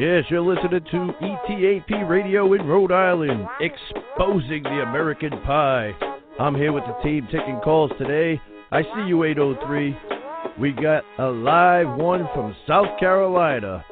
Yes, you're listening to ETAP Radio in Rhode Island, exposing the American pie. I'm here with the team taking calls today. I see you, 803. We got a live one from South Carolina.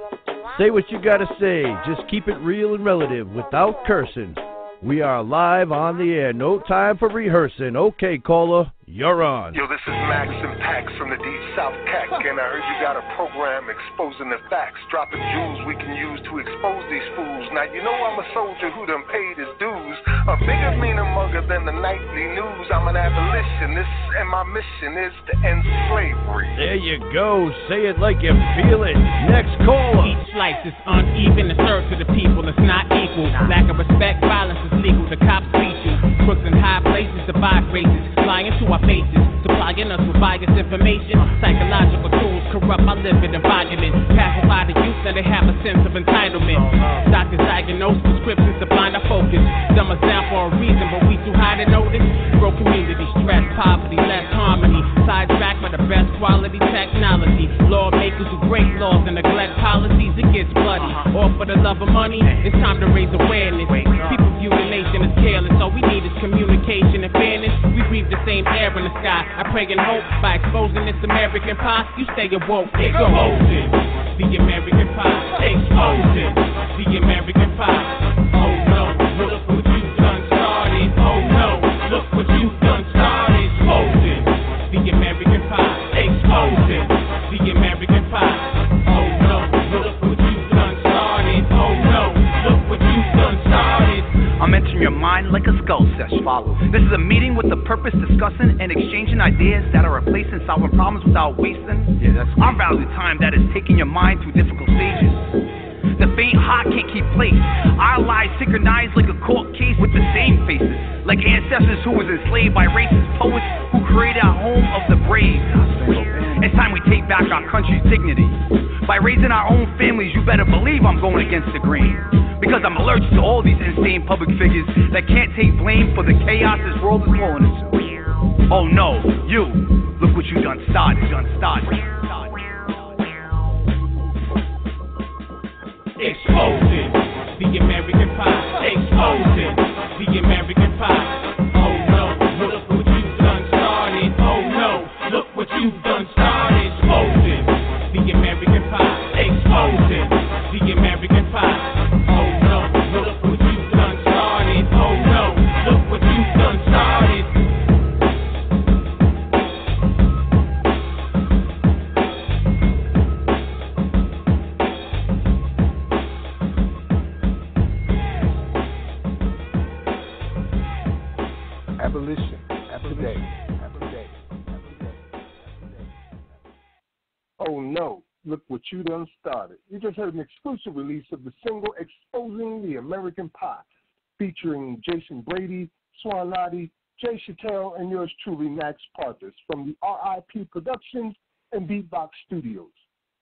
Say what you gotta say. Just keep it real and relative without cursing. We are live on the air. No time for rehearsing. Okay, caller, you're on. Yo, this is Max and Pax from the Deep South CAC, and I heard you got a program exposing the facts, dropping jewels we can use to expose these fools. Now, you know I'm a soldier who done paid his dues, a bigger, meaner mugger than the nightly news. I'm an abolitionist, and my mission is to end slavery. There you go. Say it like you feel it. Next caller. Each life is uneven. The serve to the people is not equal. Lack of respect, violence is legal. The cops beat you. Crooks in high places divide races, lying to our faces, supplying us with biased information. Psychological tools corrupt my living environment. Pacify the youth, now they have a sense of entitlement. Doctors diagnose prescriptions to blind our focus. Dumb us down for a reason, but we too high to notice. Broke community, stress, poverty, less harmony. Sidetracked by the best quality technology. Lawmakers who break laws and neglect policies, it gets bloody. All for the love of money, it's time to raise awareness. People view the nation as careless, all we need is communication and fairness. We breathe the same air in the sky. I pray and hope by exposing this American pie, you stay awoke. Exposing the American pie. Exposing the American pie. Oh no, look what you done started. Oh no, look what you done started. Exposing the American pie. Exposing the American pie. Oh no, look what you done started. Oh no, look what you done started. I'm entering your mind like a skull sesh. Follow. This is a meeting with the purpose, discussing and exchanging ideas that are replacing solving problems without wasting. Our value time that is taking your mind through difficult stages. The faint heart can't keep place. Our lives synchronized like a court case with the same faces. Like ancestors who was enslaved by racist poets who created our home of the brave. It's time we take back our country's dignity. By raising our own families, you better believe I'm going against the grain. Because I'm allergic to all these insane public figures that can't take blame for the chaos this world is flowing into. Oh no, you, look what you done started. Exposing the American pie. Exposing the American pie. Oh no, look what you done started. Oh no, look what you done started. Exposing the American pie. Exposing the American pie. Oh no, look what you done started. Oh no, look what you done started. Abolition. Oh no, look what you done started. You just heard an exclusive release of the single Exposing the American Pie, featuring Jason Brady, Swanati, Jay Chattel, and yours truly, Max Parthas, from the RIP Productions and Beatbox Studios.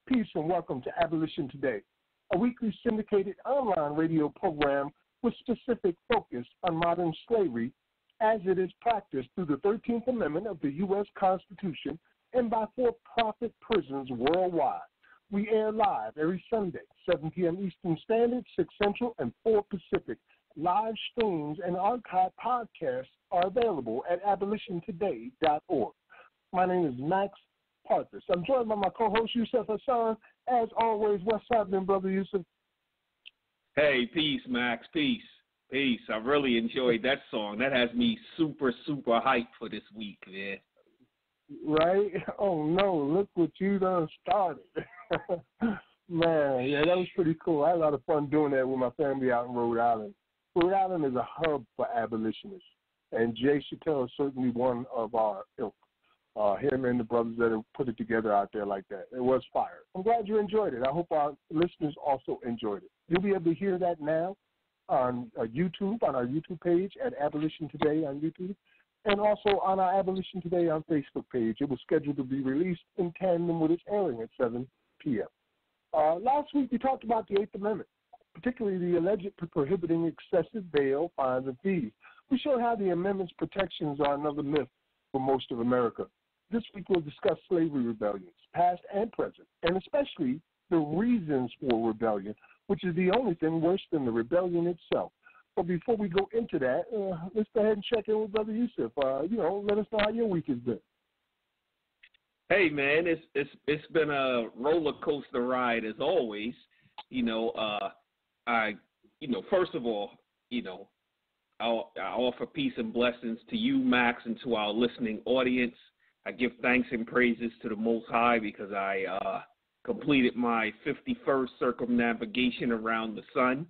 Peace and welcome to Abolition Today, a weekly syndicated online radio program with specific focus on modern slavery as it is practiced through the 13th Amendment of the U.S. Constitution and by for-profit prisons worldwide. We air live every Sunday, 7 p.m. Eastern Standard, 6 Central, and 4 Pacific. Live streams and archived podcasts are available at abolitiontoday.org. My name is Max Parthas. I'm joined by my co-host, Yusuf Hassan. As always, what's happening, Brother Yusuf? Hey, peace, Max, peace. Peace. I really enjoyed that song. That has me super, super hyped for this week, man. Right? Oh, no, look what you done started. Man, yeah, that was pretty cool. I had a lot of fun doing that with my family out in Rhode Island. Rhode Island is a hub for abolitionists, and Jay Chattel is certainly one of our ilk. Him and the brothers that have put it together out there like that. It was fire. I'm glad you enjoyed it. I hope our listeners also enjoyed it. You'll be able to hear that now on YouTube, on our YouTube page at Abolition Today on YouTube, and also on our Abolition Today on Facebook page. It was scheduled to be released in tandem with its airing at 7 p.m. Last week we talked about the Eighth Amendment, particularly the alleged prohibiting excessive bail, fines, and fees. We showed how the amendment's protections are another myth for most of America. This week we'll discuss slavery rebellions, past and present, and especially the reasons for rebellion, which is the only thing worse than the rebellion itself. But before we go into that, let's go ahead and check in with Brother Yusuf. Let us know how your week has been. Hey man, it's been a roller coaster ride as always. First of all, I offer peace and blessings to you, Max, and to our listening audience. I give thanks and praises to the Most High because I completed my 51st circumnavigation around the sun,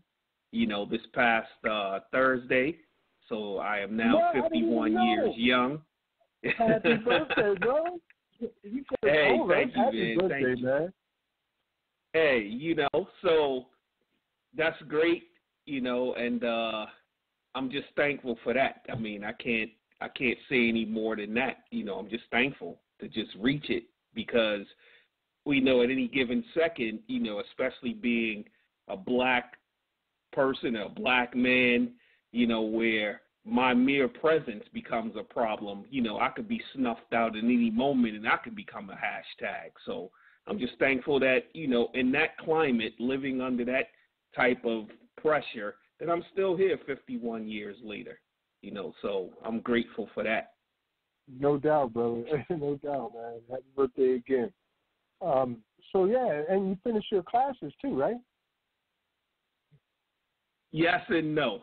this past Thursday. So I am now 51 years young. Happy birthday, bro. Hey, thank you, Happy man. Birthday, Thank you. Man. Hey, so that's great, and I'm just thankful for that. I mean, I can't say any more than that. I'm just thankful to just reach it because we know at any given second, especially being a black person, a black man, where my mere presence becomes a problem. I could be snuffed out at any moment and I could become a hashtag. So I'm just thankful that, in that climate, living under that type of pressure, that I'm still here 51 years later, so I'm grateful for that. No doubt, brother. No doubt, man. Happy birthday again. And you finished your classes too, right? Yes and no.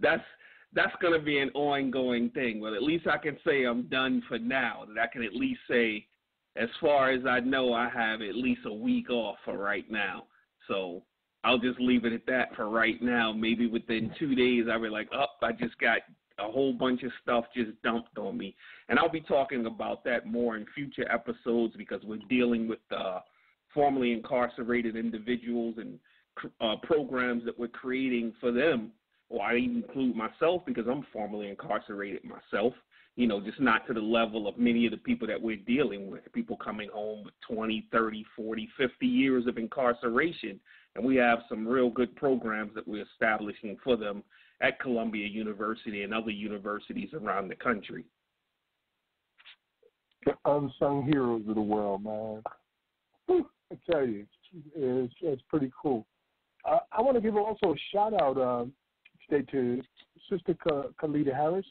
That's going to be an ongoing thing. Well, at least I can say I'm done for now. That I can at least say, as far as I know, I have at least a week off for right now. So I'll just leave it at that for right now. Maybe within 2 days, I'll be like, I just got a whole bunch of stuff just dumped on me. And I'll be talking about that more in future episodes because we're dealing with formerly incarcerated individuals and programs that we're creating for them. Or I even include myself because I'm formerly incarcerated myself, just not to the level of many of the people that we're dealing with, people coming home with 20, 30, 40, 50 years of incarceration. And we have some real good programs that we're establishing for them at Columbia University and other universities around the country. The unsung heroes of the world, man. Whew, I tell you, it's pretty cool. I want to give also a shout-out today to Sister Khalida Harris.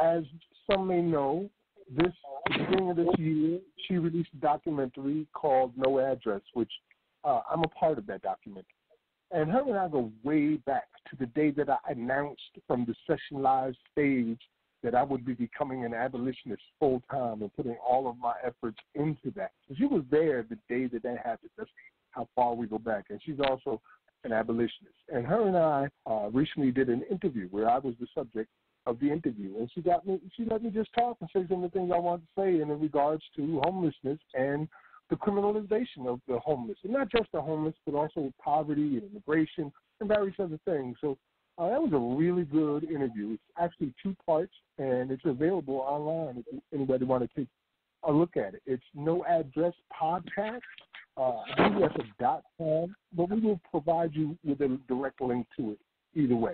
As some may know, at the beginning of this year, she released a documentary called No Address, which I'm a part of that documentary. And her and I go way back to the day that I announced from the sessionalized stage that I would be becoming an abolitionist full-time and putting all of my efforts into that. So she was there the day that happened. That's how far we go back. And she's also an abolitionist. And her and I recently did an interview where I was the subject of the interview. And she let me just talk and say some of the things I wanted to say in regards to homelessness and the criminalization of the homeless. And not just the homeless, but also poverty and immigration and various other things. So that was a really good interview. It's actually 2 parts, and it's available online if anybody want to take a look at it. It's No Address Podcast. I believe that's .com, but we will provide you with a direct link to it either way.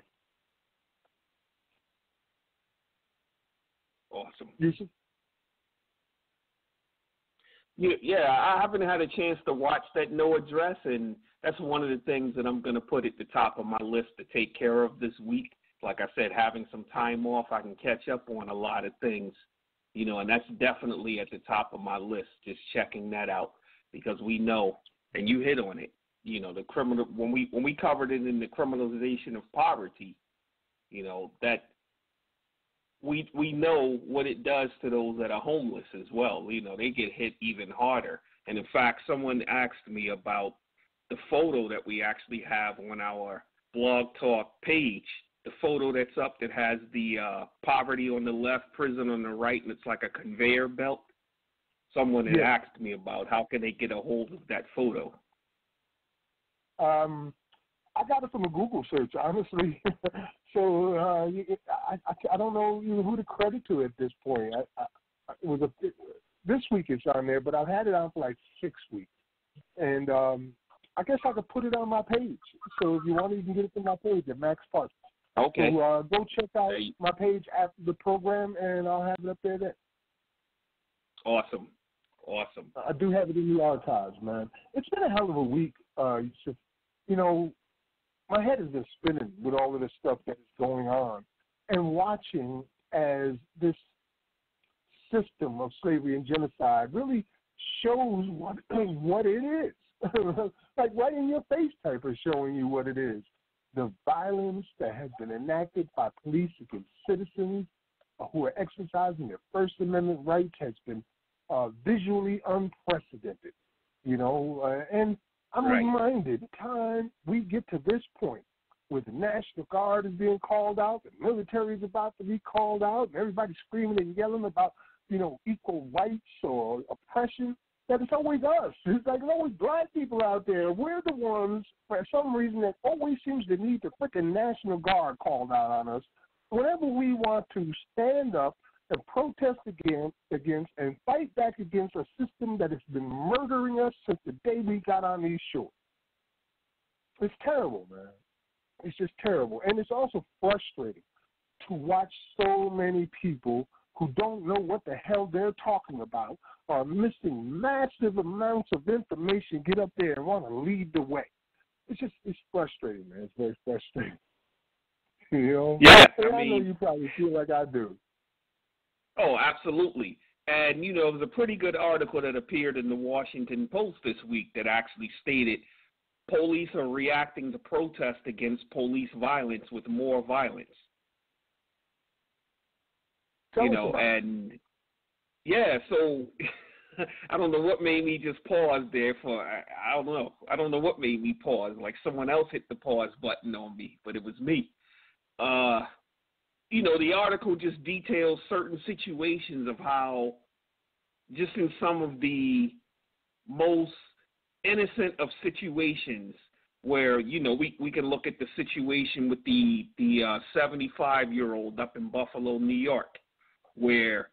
Awesome. Yusuf? Yeah, I haven't had a chance to watch that No Address, and that's one of the things that I'm going to put at the top of my list to take care of this week. Like I said, having some time off, I can catch up on a lot of things, and that's definitely at the top of my list, just checking that out, because we know, and you hit on it, the criminal, when we covered it in the criminalization of poverty, that we know what it does to those that are homeless as well. They get hit even harder. And in fact, someone asked me about the photo that we actually have on our Blog Talk page, the photo that's up that has the poverty on the left, prison on the right, and it's like a conveyor belt. Someone had asked me about how can they get a hold of that photo. I got it from a Google search, honestly. So I don't know who to credit to at this point. This week it's on there, but I've had it on for like 6 weeks. And I guess I could put it on my page. So if you want to, you can get it from my page at Max Parks. Okay. So go check out my page after the program, and I'll have it up there then. Awesome. Awesome. I do have it in the archives, man. It's been a hell of a week. You know, my head has been spinning with all of this stuff that is going on, and watching as this system of slavery and genocide really shows what it is. Like right in your face type of showing you what it is. The violence that has been enacted by police against citizens who are exercising their First Amendment rights has been visually unprecedented, you know, and I'm reminded time we get to this point where the National Guard is being called out, the military is about to be called out, and everybody's screaming and yelling about, you know, equal rights or oppression, that it's always us. It's like there's always black people out there. We're the ones, for some reason, that always seems to need the freaking National Guard called out on us. Whenever we want to stand up and protest against and fight back against a system that has been murdering us since the day we got on these shores. It's terrible, man. It's just terrible. And it's also frustrating to watch so many people who don't know what the hell they're talking about are missing massive amounts of information, get up there and want to lead the way. It's frustrating, man. It's very frustrating. You know? Yeah, I know you probably feel like I do. Oh, absolutely. And, you know, it was a pretty good article that appeared in the Washington Post this week that actually stated police are reacting to protest against police violence with more violence. You know, and, yeah, so I don't know what made me just pause there for, I don't know. I don't know what made me pause. Like someone else hit the pause button on me, but it was me. You know, the article just details certain situations of how just in some of the most innocent of situations where, you know, we can look at the situation with the 75-year-old up in Buffalo, New York, where,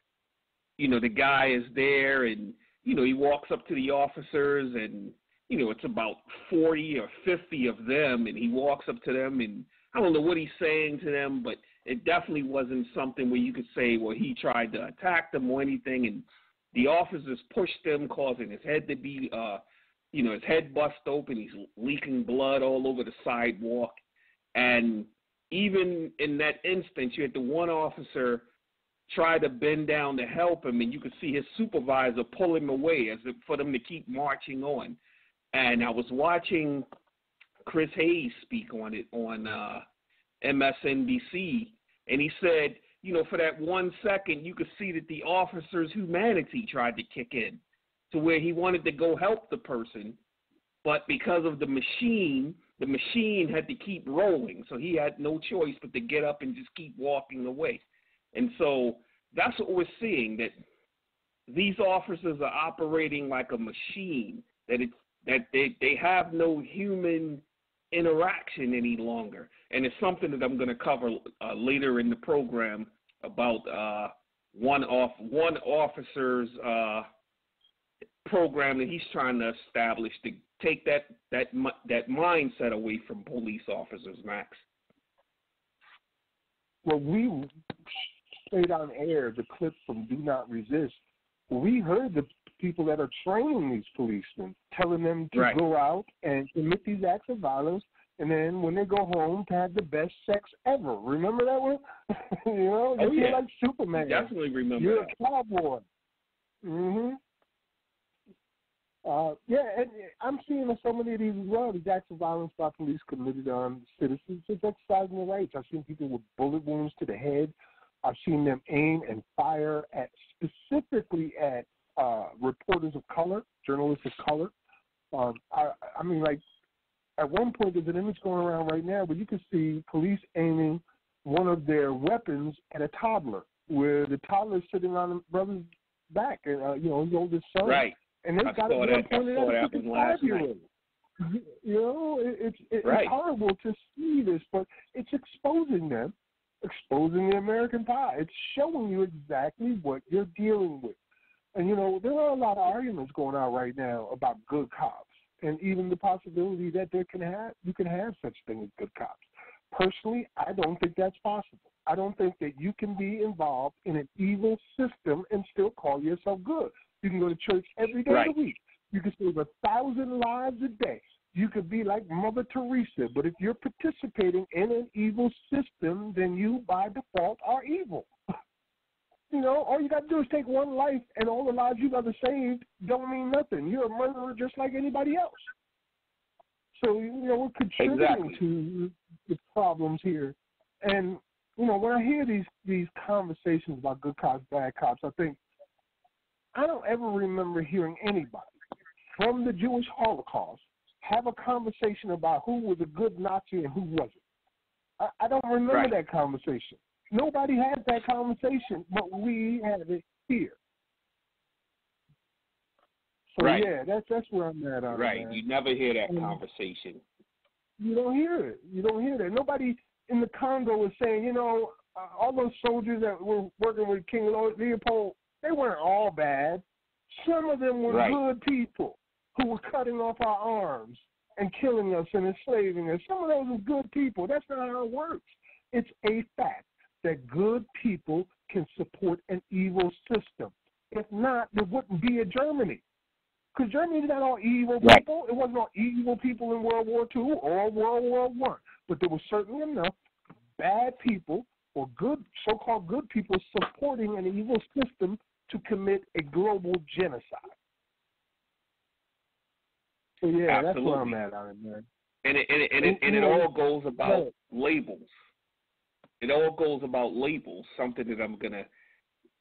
you know, the guy is there and, you know, he walks up to the officers and, you know, it's about 40 or 50 of them, and he walks up to them and I don't know what he's saying to them, but it definitely wasn't something where you could say, well, he tried to attack them or anything, and the officers pushed him, causing his head to be, you know, his head bust open. He's leaking blood all over the sidewalk. And even in that instance, you had the one officer try to bend down to help him, and you could see his supervisor pull him away as if for them to keep marching on. And I was watching Chris Hayes speak on it on MSNBC, and he said, you know, for that 1 second, you could see that the officer's humanity tried to kick in to where he wanted to go help the person, but because of the machine had to keep rolling, so he had no choice but to get up and just keep walking away. And so that's what we're seeing, that these officers are operating like a machine, that they have no human interaction any longer. And it's something that I'm going to cover later in the program about one officer's program that he's trying to establish to take that mindset away from police officers, Max. Well, we played on air the clip from Do Not Resist. We heard the people that are training these policemen, telling them to go out and commit these acts of violence, and then when they go home to have the best sex ever. Remember that one? You know, you feel like Superman. Definitely remember You're that. a cowboy. Mm-hmm. Yeah, and I'm seeing so many of these as well, these acts of violence by police committed on citizens just exercising their rights. I've seen people with bullet wounds to the head. I've seen them aim and fire specifically at reporters of color, journalists of color. I mean, like, at one point, there's an image going around right now where you can see police aiming one of their weapons at a toddler, where the toddler is sitting on the brother's back, and, you know, his oldest son. Right. And they've got it pointed at a 55-year-old. You know, it's horrible to see this, but it's exposing them, exposing the American pie. It's showing you exactly what you're dealing with. And, you know, there are a lot of arguments going on right now about good cops, and even the possibility that you can have such thing as good cops. Personally, I don't think that's possible. I don't think that you can be involved in an evil system and still call yourself good. You can go to church every day of the week. You can save 1,000 lives a day. You could be like Mother Teresa, but if you're participating in an evil system, then you, by default, are evil. You know, all you got to do is take one life, and all the lives you've ever saved don't mean nothing. You're a murderer just like anybody else. So, you know, we're contributing to the problems here. And, you know, when I hear these conversations about good cops, bad cops, I think I don't ever remember hearing anybody from the Jewish Holocaust have a conversation about who was a good Nazi and who wasn't. I don't remember that conversation. Nobody had that conversation, but we have it here. So, yeah, that's where I'm at on Right. that. You never hear that conversation. You don't hear it. You don't hear that. Nobody in the Congo is saying, you know, all those soldiers that were working with King Leopold, they weren't all bad. Some of them were good people who were cutting off our arms and killing us and enslaving us. Some of those are good people. That's not how it works. It's a fact that good people can support an evil system. If not, there wouldn't be a Germany. Because Germany's not all evil people. It wasn't all evil people in World War II or World War I. But there was certainly enough bad people or good, so-called good people supporting an evil system to commit a global genocide. So, yeah, that's where I'm at on it, man. And it all goes about labels. It all goes about labels, something that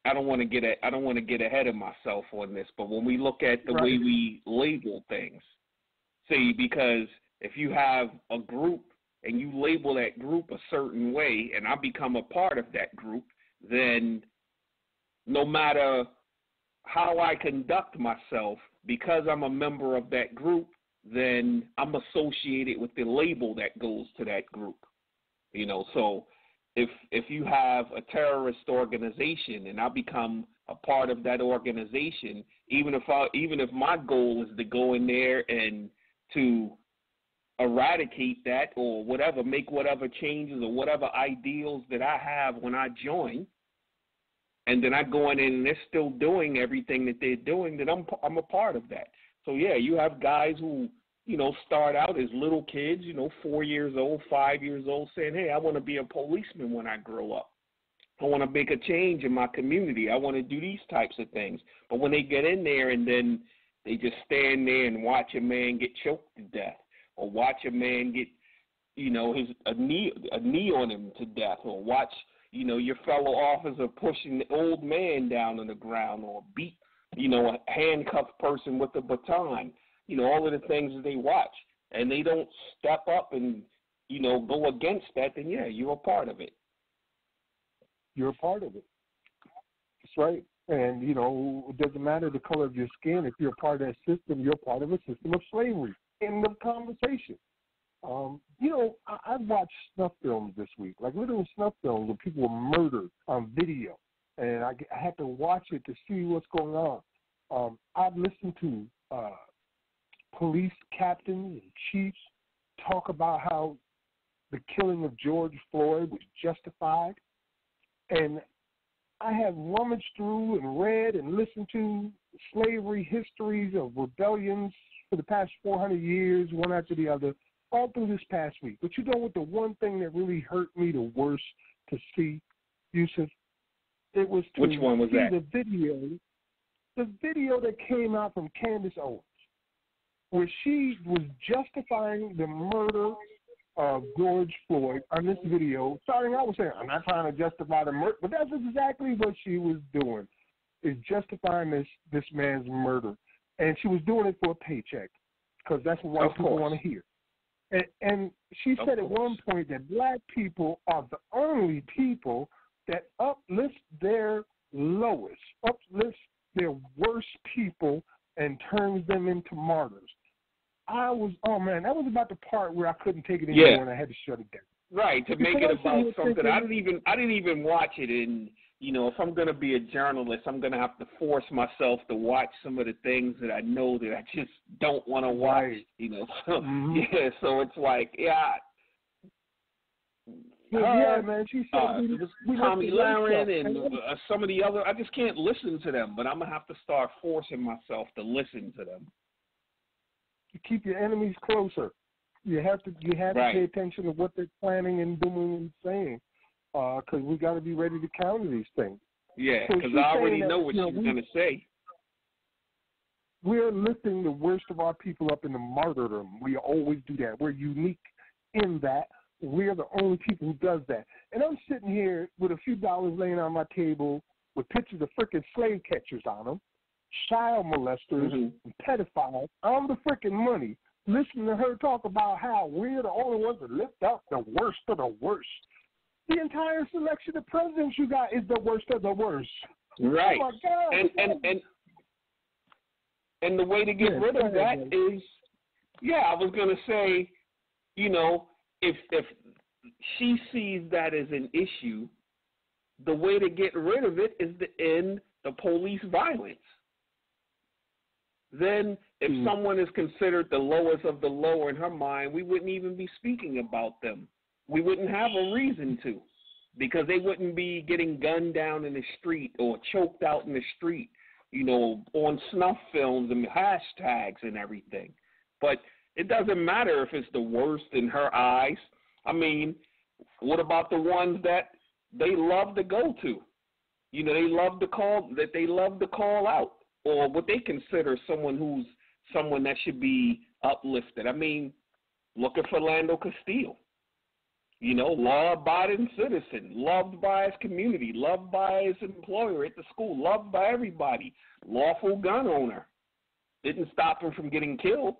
I don't want to get ahead of myself on this, but when we look at the way we label things, see, because if you have a group and you label that group a certain way and I become a part of that group, then no matter how I conduct myself, because I'm a member of that group, then I'm associated with the label that goes to that group. You know, so if you have a terrorist organization and I become a part of that organization, even if my goal is to go in there and to eradicate that or whatever, make whatever changes or whatever ideals that I have when I join, and then I go in and they're still doing everything that they're doing, then I'm a part of that. So, yeah, you have guys who, you know, start out as little kids, you know, 4 years old, 5 years old, saying, hey, I want to be a policeman when I grow up. I want to make a change in my community. I want to do these types of things. But when they get in there and then they just stand there and watch a man get choked to death or watch a man get, you know, a knee on him to death or watch, you know, your fellow officer pushing the old man down on the ground or beat, you know, a handcuffed person with a baton, you know, all of the things that they watch, and they don't step up and, you know, go against that, then, yeah, you're a part of it. You're a part of it. That's right. And, you know, it doesn't matter the color of your skin. If you're a part of that system, you're a part of a system of slavery. End of conversation. You know, I've watched snuff films this week, like literal snuff films where people were murdered on video, and I had to watch it to see what's going on. I've listened to police captains and chiefs talk about how the killing of George Floyd was justified, and I have rummaged through and read and listened to slavery histories of rebellions for the past 400 years, one after the other, all through this past week. But you know what, the one thing that really hurt me the worst to see, Yusuf, it was to Which one was see that? the video that came out from Candace Owens, where she was justifying the murder of George Floyd on this video. Starting out with saying, I'm not trying to justify the murder, but that's exactly what she was doing, is justifying this man's murder. And she was doing it for a paycheck, because that's what white people want to hear. And she said at one point that black people are the only people that uplift their lowest, uplift their worst people, and turns them into martyrs. That was about the part where I couldn't take it anymore and I had to shut it down. Right, to make it about something. I didn't even watch it. And, you know, if I'm going to be a journalist, I'm going to have to force myself to watch some of the things that I know that I just don't want to watch, you know. So, yeah, so it's like, Yeah, man. She said Tommy Lahren and some of the other. I just can't listen to them, but I'm gonna have to start forcing myself to listen to them. You keep your enemies closer. You have to pay attention to what they're planning and doing and saying, because we got to be ready to counter these things. Yeah, because I already know what she's gonna say. We're lifting the worst of our people up into martyrdom. We always do that. We're unique in that. We're the only people who does that. And I'm sitting here with a few dollars laying on my table with pictures of freaking slave catchers on them, child molesters, and pedophiles on the freaking money, listening to her talk about how we're the only ones that lift up the worst of the worst. The entire selection of presidents you got is the worst of the worst. Right. Oh, my God. And the way to get rid of that is, I was going to say, if she sees that as an issue, the way to get rid of it is to end the police violence. Then if someone is considered the lowest of the low in her mind, we wouldn't even be speaking about them. We wouldn't have a reason to, because they wouldn't be getting gunned down in the street or choked out in the street, on snuff films and hashtags and everything. But it doesn't matter if it's the worst in her eyes. I mean, what about the ones that they love to go to? They love to call out, or what they consider someone that should be uplifted. I mean, look at Philando Castile. Law-abiding citizen, loved by his community, loved by his employer at the school, loved by everybody, lawful gun owner. Didn't stop him from getting killed.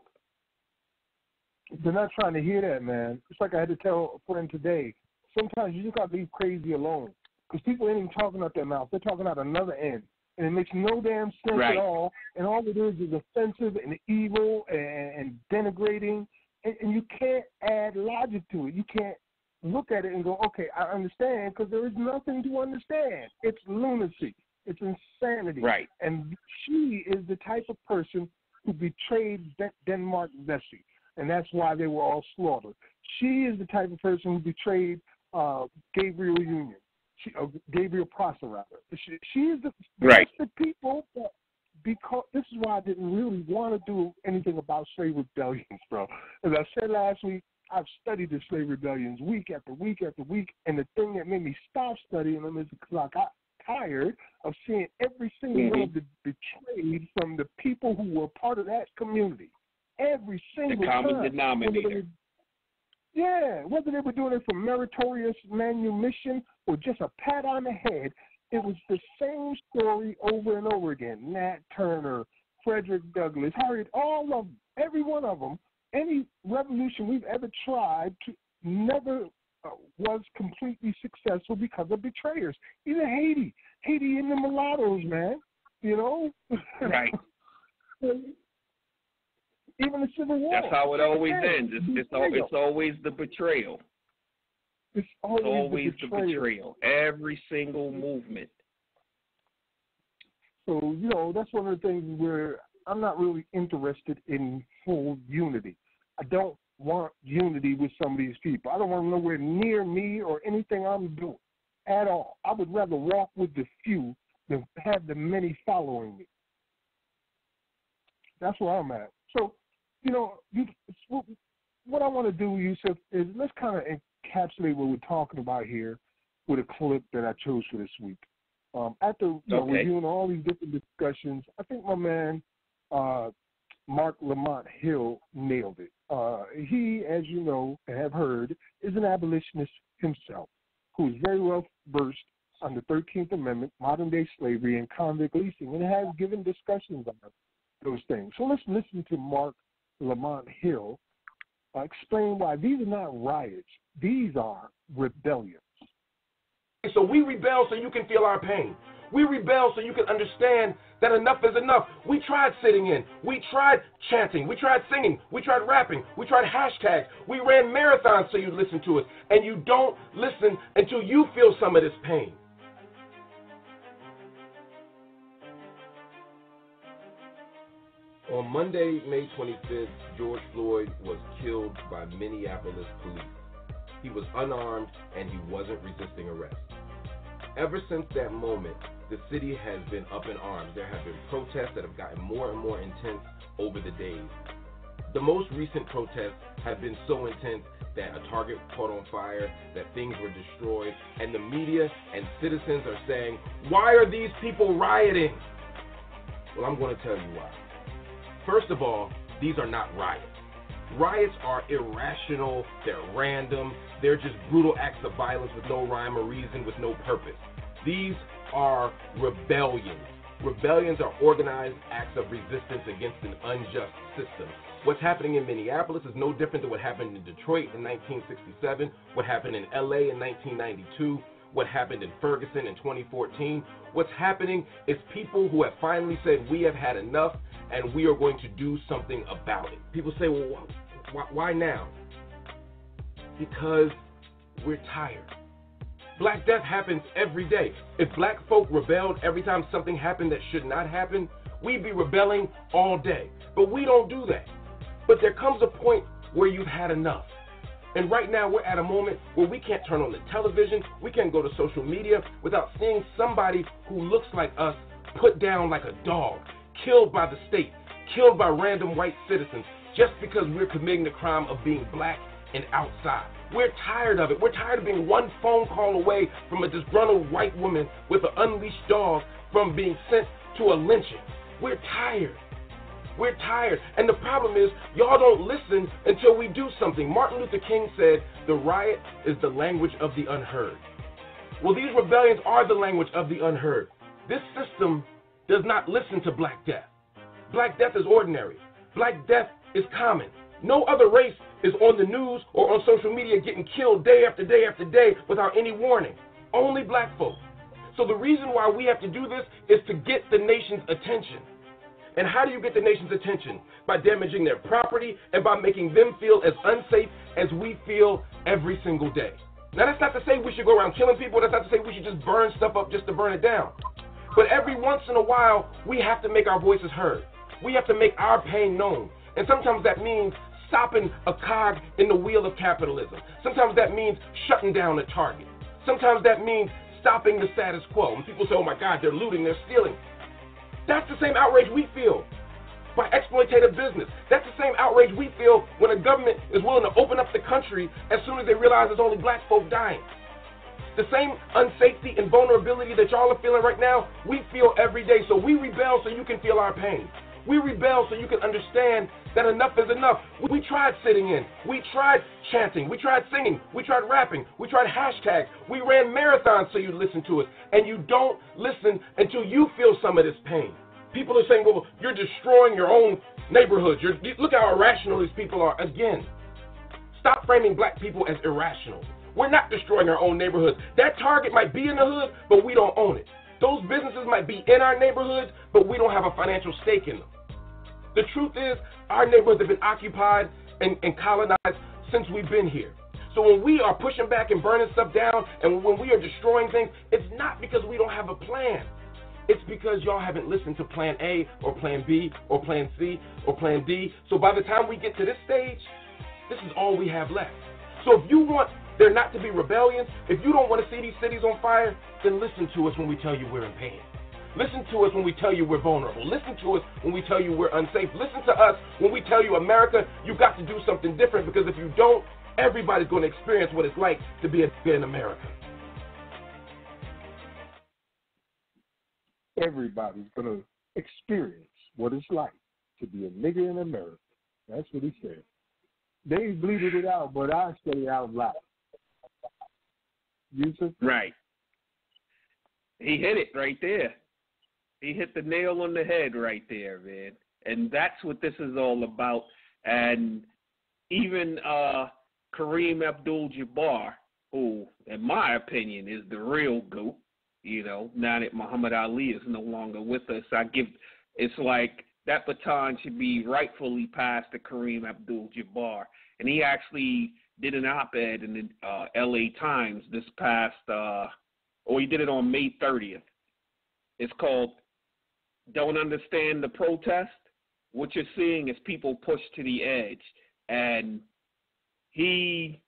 They're not trying to hear that, man. It's like I had to tell a friend today. Sometimes you just got to leave crazy alone, because people ain't even talking out their mouth. They're talking out another end, and it makes no damn sense at all. And all it is offensive and evil and denigrating, and you can't add logic to it. You can't look at it and go, okay, I understand, because there is nothing to understand. It's lunacy. It's insanity. Right. And she is the type of person who betrayed Denmark Vesey, and that's why they were all slaughtered. She is the type of person who betrayed Gabriel Union, Gabriel Prosser, rather. She is the people that, because this is why I didn't really want to do anything about slave rebellions, bro. As I said last week, I've studied the slave rebellions week after week after week, and the thing that made me stop studying them is because I got tired of seeing every single one of the betrayed from the people who were part of that community. Every single the common denominator. Whether they were doing it for meritorious manumission or just a pat on the head, it was the same story over and over again. Nat Turner, Fredrick Douglass, Harriet, all of them, every one of them. Any revolution we've ever tried to never was completely successful because of betrayers. Even Haiti and the mulattoes, man. Right. Even the Civil War. That's how it always ends. It's always the betrayal. It's always the betrayal. Every single movement. So, that's one of the things where I'm not really interested in full unity. I don't want unity with some of these people. I don't want them nowhere near me or anything I'm doing at all. I would rather walk with the few than have the many following me. That's where I'm at. So, what I want to do, Yusuf, is let's kind of encapsulate what we're talking about here with a clip that I chose for this week. After reviewing all these different discussions, I think my man Mark Lamont Hill nailed it. He, as you know and have heard, is an abolitionist himself, who is very well versed on the 13th Amendment, modern-day slavery, and convict leasing, and has given discussions on those things. So let's listen to Mark Lamont Hill explain why these are not riots. These are rebellions. So we rebel so you can feel our pain. We rebel so you can understand that enough is enough. We tried sitting in. We tried chanting. We tried singing. We tried rapping. We tried hashtags. We ran marathons so you listen to us. And you don't listen until you feel some of this pain. On Monday, May 25th, George Floyd was killed by Minneapolis police. he was unarmed, and he wasn't resisting arrest. Ever since that moment, the city has been up in arms. There have been protests that have gotten more and more intense over the days. The most recent protests have been so intense that a Target caught on fire, that things were destroyed, and the media and citizens are saying, why are these people rioting? Well, I'm going to tell you why. First of all, these are not riots. Riots are irrational, they're random, they're just brutal acts of violence with no rhyme or reason, with no purpose. These are rebellions. Rebellions are organized acts of resistance against an unjust system. What's happening in Minneapolis is no different than what happened in Detroit in 1967, what happened in LA in 1992, what happened in Ferguson in 2014. What's happening is people who have finally said, we have had enough and we are going to do something about it. People say, well, why now? Because we're tired. Black death happens every day. If black folk rebelled every time something happened that should not happen, we'd be rebelling all day. But we don't do that. But there comes a point where you've had enough. And right now we're at a moment where we can't turn on the television, we can't go to social media without seeing somebody who looks like us put down like a dog, killed by the state, killed by random white citizens, just because we're committing the crime of being black and outside. We're tired of it. We're tired of being one phone call away from a disgruntled white woman with an unleashed dog from being sent to a lynching. We're tired. We're tired. And the problem is, y'all don't listen until we do something. Martin Luther King said, the riot is the language of the unheard. Well, these rebellions are the language of the unheard. This system does not listen to Black death. Black death is ordinary. Black death is common. No other race is on the news or on social media getting killed day after day after day without any warning. Only black folk. So the reason why we have to do this is to get the nation's attention. And how do you get the nation's attention? By damaging their property and by making them feel as unsafe as we feel every single day. Now, that's not to say we should go around killing people. That's not to say we should just burn stuff up just to burn it down. But every once in a while, we have to make our voices heard. We have to make our pain known. And sometimes that means stopping a cog in the wheel of capitalism. Sometimes that means shutting down a Target. Sometimes that means stopping the status quo. When people say, oh my God, they're looting, they're stealing. That's the same outrage we feel by exploitative business. That's the same outrage we feel when a government is willing to open up the country as soon as they realize there's only black folk dying. The same unsafety and vulnerability that y'all are feeling right now, we feel every day. So we rebel so you can feel our pain. We rebel so you can understand that enough is enough. We tried sitting in. We tried chanting. We tried singing. We tried rapping. We tried hashtags. We ran marathons so you listen to us. And you don't listen until you feel some of this pain. People are saying, well, you're destroying your own neighborhoods. Look how irrational these people are. Again, stop framing black people as irrational. We're not destroying our own neighborhoods. That Target might be in the hood, but we don't own it. Those businesses might be in our neighborhoods, but we don't have a financial stake in them. The truth is, our neighborhoods have been occupied and colonized since we've been here. So when we are pushing back and burning stuff down, and when we are destroying things, it's not because we don't have a plan. It's because y'all haven't listened to Plan A or Plan B or Plan C or Plan D. So by the time we get to this stage, this is all we have left. So if you want there not to be rebellions, if you don't want to see these cities on fire, then listen to us when we tell you we're in pain. Listen to us when we tell you we're vulnerable. Listen to us when we tell you we're unsafe. Listen to us when we tell you, America, you've got to do something different, because if you don't, everybody's going to experience what it's like to be in America. Everybody's going to experience what it's like to be a nigger in America. That's what he said. They bleated it out, but I said it out loud. Yusuf? Right. He hit it right there. He hit the nail on the head right there, man. And that's what this is all about. And even Kareem Abdul-Jabbar, who, in my opinion, is the real GOAT, you know, now that Muhammad Ali is no longer with us, it's like that baton should be rightfully passed to Kareem Abdul-Jabbar. And he actually did an op-ed in the LA Times this past, or he did it on May 30th. It's called Don't Understand the Protest? What you're seeing is people pushed to the edge. And he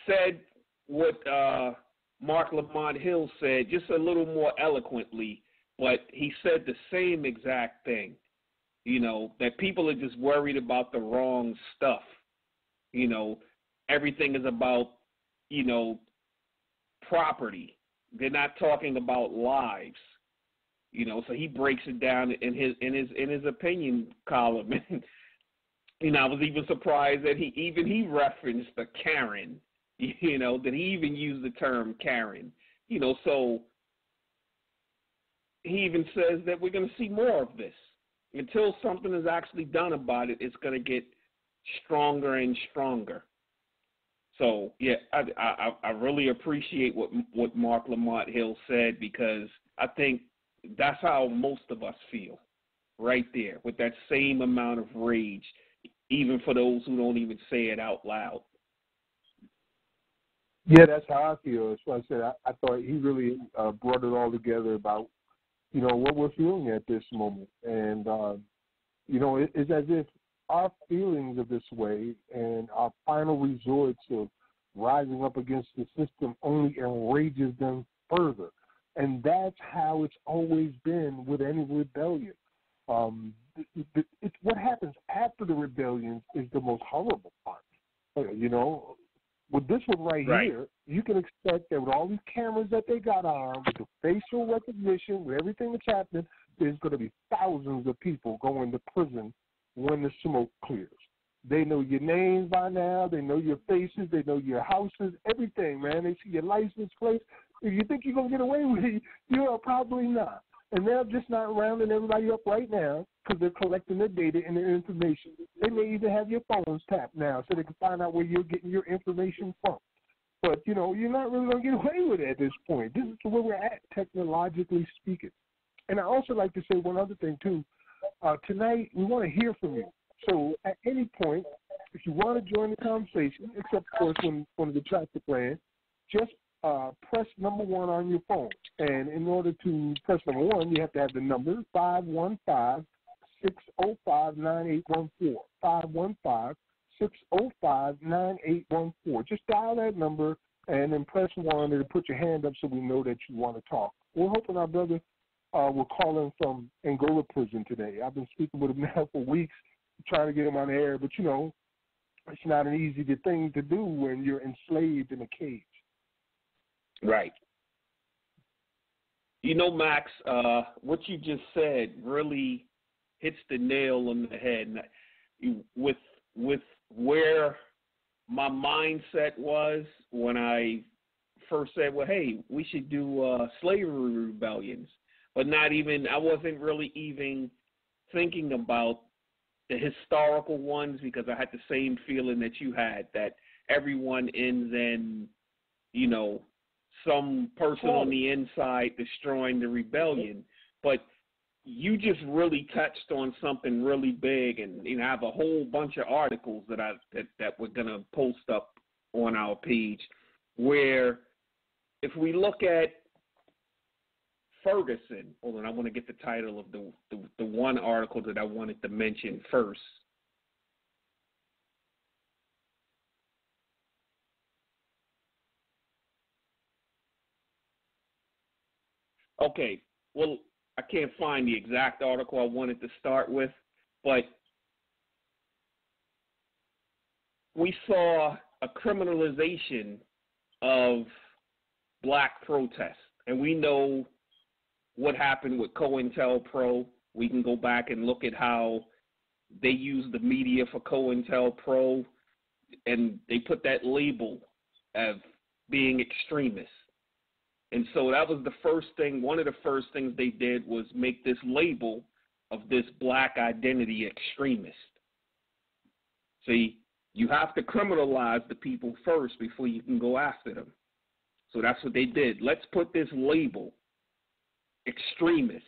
said what Mark Lamont Hill said, just a little more eloquently, but he said the same exact thing, that people are just worried about the wrong stuff. Everything is about, property. They're not talking about lives. So he breaks it down in his opinion column. And I was even surprised that he referenced the Karen, that he even used the term Karen. So he even says that we're going to see more of this. Until something is actually done about it, it's going to get stronger and stronger. So, yeah, I really appreciate what Mark Lamont Hill said, because I think that's how most of us feel, right there, with that same amount of rage, even for those who don't even say it out loud. Yeah, that's how I feel. That's why I said I thought he really brought it all together about, what we're feeling at this moment. And, it's as if our feelings of this way and our final resorts of rising up against the system only enrages them further. And that's how it's always been with any rebellion. What happens after the rebellion is the most horrible part. With this one right here, you can expect that with all these cameras that they got on, with the facial recognition, with everything that's happening, there's going to be thousands of people going to prison when the smoke clears. They know your names by now. They know your faces. They know your houses, everything, man. They see your license plate. If you think you're going to get away with it, you are probably not. And they're just not rounding everybody up right now because they're collecting their data and their information. They may even have your phones tapped now so they can find out where you're getting your information from. But, you're not really going to get away with it at this point. This is where we're at, technologically speaking. And I also like to say one other thing, too. Tonight, we want to hear from you. So at any point, if you want to join the conversation, except, of course, when one of the tracks are playing, just press number 1 on your phone. And in order to press number 1, you have to have the number 515-605-9814. 515-605-9814. Just dial that number and then press 1 and put your hand up so we know that you want to talk. We're hoping our brother will call in from Angola prison today. I've been speaking with him now for weeks, trying to get him on the air, but, it's not an easy thing to do when you're enslaved in a cage. Right. Max, what you just said really hits the nail on the head. With where my mindset was when I first said, well, hey, we should do slavery rebellions, but I wasn't really even thinking about the historical ones, because I had the same feeling that you had, that everyone ends in, some person on the inside destroying the rebellion. But you just really touched on something really big, and I have a whole bunch of articles that we're gonna post up on our page, where if we look at Ferguson, hold on, I want to get the title of the one article that I wanted to mention first. Okay, well, I can't find the exact article I wanted to start with, but we saw a criminalization of black protest, and we know what happened with COINTELPRO. We can go back and look at how they used the media for COINTELPRO, and they put that label of being extremist. And so that was the first thing, one of the first things they did was make this label of this black identity extremist. See, you have to criminalize the people first before you can go after them. So that's what they did. Let's put this label, extremist.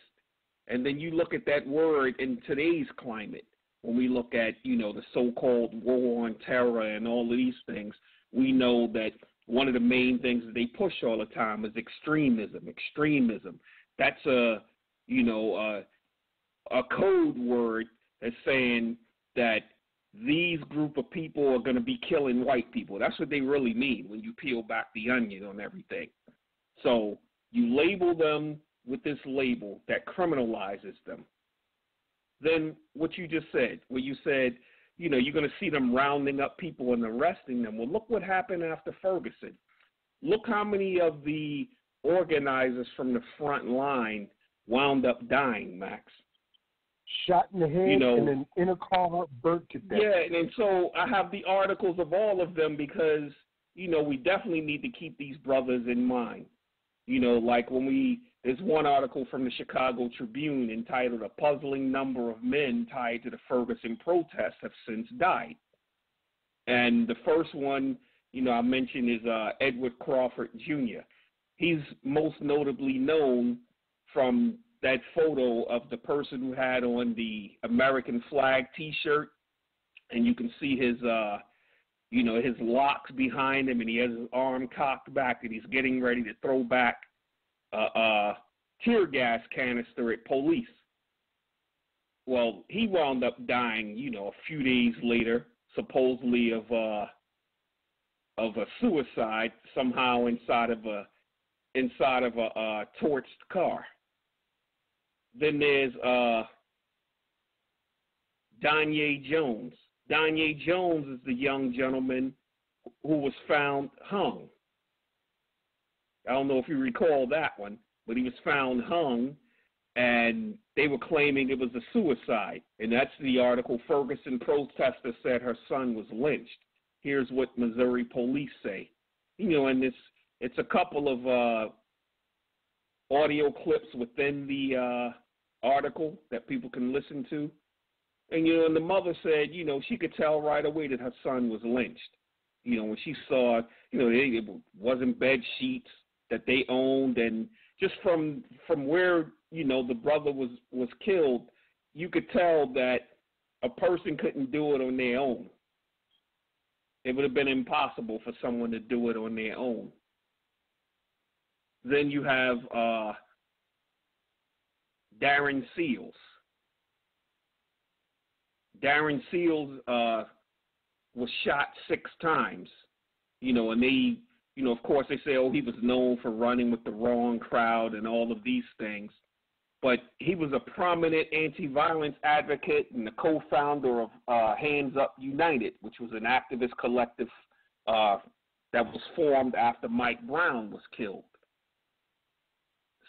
And then you look at that word in today's climate, when we look at, the so-called war on terror and all of these things, we know that one of the main things that they push all the time is extremism. That's a code word that's saying that these group of people are going to be killing white people. That's what they really mean when you peel back the onion on everything. So you label them with this label that criminalizes them. Then what you just said, where you said, you're going to see them rounding up people and arresting them. Well, look what happened after Ferguson. Look how many of the organizers from the front line wound up dying, Max. Shot in the head and then in a car, burnt to death. Yeah, and so I have the articles of all of them because, we definitely need to keep these brothers in mind. Like there's one article from the Chicago Tribune entitled "A Puzzling Number of Men Tied to the Ferguson Protests Have Since Died." And the first one, I mentioned is Edward Crawford Jr. He's most notably known from that photo of the person who had on the American flag T-shirt, and you can see his, his locks behind him, and he has his arm cocked back, and he's getting ready to throw back a tear gas canister at police. Well, he wound up dying, a few days later, supposedly of a suicide somehow inside of a torched car. Then there's Donye Jones. Donye Jones is the young gentleman who was found hung. I don't know if you recall that one, but he was found hung, and they were claiming it was a suicide. And that's the article. Ferguson protester said her son was lynched. Here's what Missouri police say. And it's a couple of audio clips within the article that people can listen to. And, and the mother said, she could tell right away that her son was lynched. When she saw, it wasn't bed sheets that they owned. And just from where, the brother was killed, you could tell that a person couldn't do it on their own. It would have been impossible for someone to do it on their own. Then you have Darren Seals. Darren Seals was shot 6 times, and they, of course they say, he was known for running with the wrong crowd and all of these things. But he was a prominent anti-violence advocate and the co-founder of Hands Up United, which was an activist collective that was formed after Mike Brown was killed.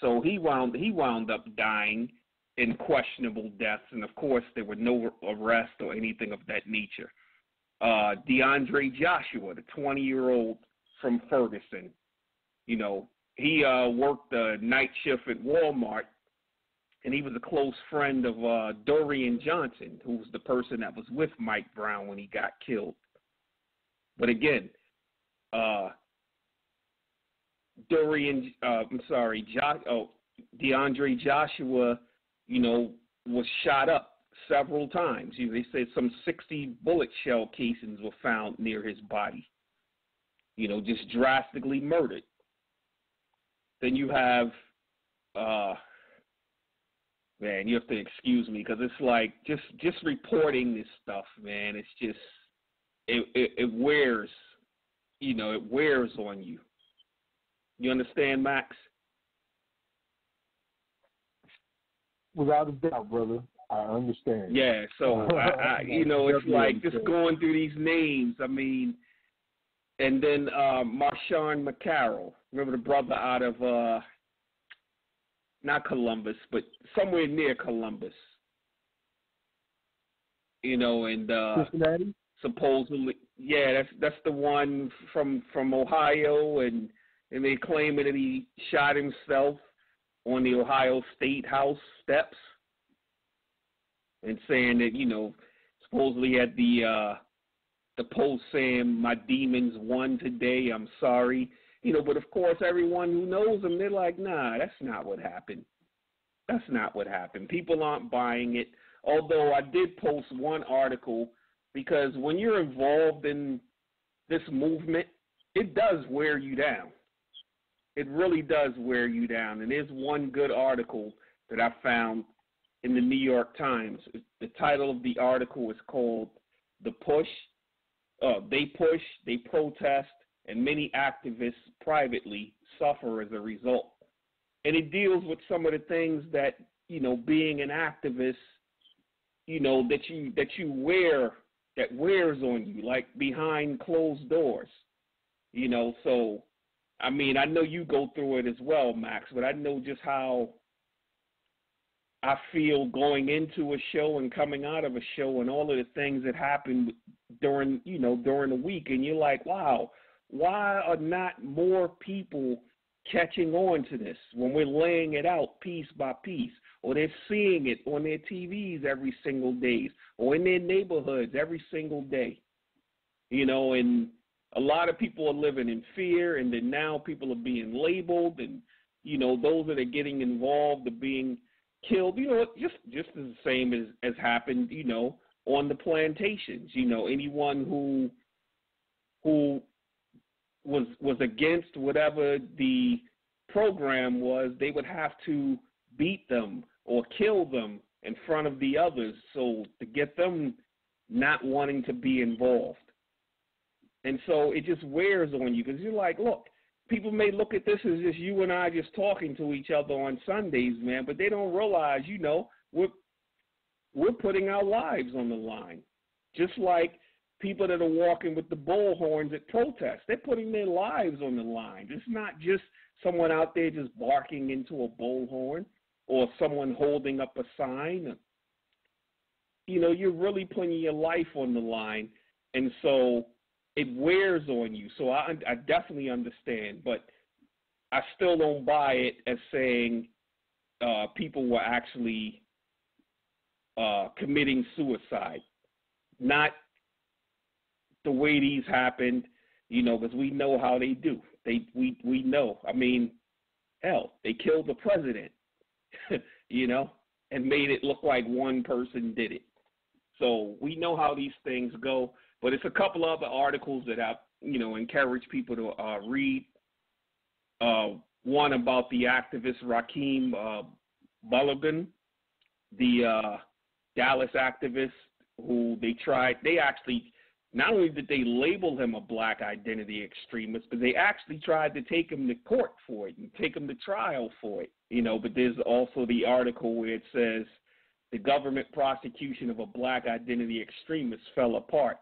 So he wound up dying in questionable deaths, and of course there were no arrests or anything of that nature. DeAndre Joshua, the 20-year-old from Ferguson, he worked the night shift at Walmart, and he was a close friend of Dorian Johnson, who was the person that was with Mike Brown when he got killed. But again, DeAndre Joshua, was shot up several times. They said some 60 bullet shell casings were found near his body, just drastically murdered. Then you have, man, you have to excuse me because it's like just reporting this stuff, man. It's just it wears, it wears on you. You understand, Max? Without a doubt, brother. I understand. Yeah, so, it's like just going through these names, and then Marshawn McCarroll, remember the brother out of, not Columbus, but somewhere near Columbus, and Cincinnati? Supposedly, yeah, that's the one from Ohio, and they claim that he shot himself on the Ohio State House steps, and saying that supposedly had the post saying my demons won today. I'm sorry, but of course everyone who knows him, they're like, nah, that's not what happened. That's not what happened. People aren't buying it. Although I did post one article because when you're involved in this movement, it does wear you down. It really does wear you down. And there's one good article that I found in the New York Times. The title of the article is called they push, they protest, and many activists privately suffer as a result. And it deals with some of the things that, being an activist, that you wear, that wears on you, like behind closed doors, So, I know you go through it as well, Max, but I know just how I feel going into a show and coming out of a show and all of the things that happen during the week. And you're like, wow, why are not more people catching on to this when we're laying it out piece by piece, or they're seeing it on their TVs every single day, or in their neighborhoods every single day, and a lot of people are living in fear, and then now people are being labeled, and, those that are getting involved are being killed, just as the same as happened, on the plantations, anyone who was against whatever the program was, they would have to beat them or kill them in front of the others, so to get them not wanting to be involved. And so it just wears on you, because you're like, look, people may look at this as just you and I just talking to each other on Sundays, man, but they don't realize, we're putting our lives on the line. Just like people that are walking with the bullhorns at protests, they're putting their lives on the line. It's not just someone out there just barking into a bullhorn or someone holding up a sign. You're really putting your life on the line, and so it wears on you. So I definitely understand, but I still don't buy it as saying people were actually committing suicide. Not the way these happened, because we know how they do. We know. Hell, they killed the president, and made it look like one person did it. So we know how these things go. But it's a couple other articles that I, encourage people to read. One about the activist Raheem Mulligan, the Dallas activist who they actually, not only did they label him a black identity extremist, but they actually tried to take him to court for it and take him to trial for it. But there's also the article where it says the government prosecution of a black identity extremist fell apart.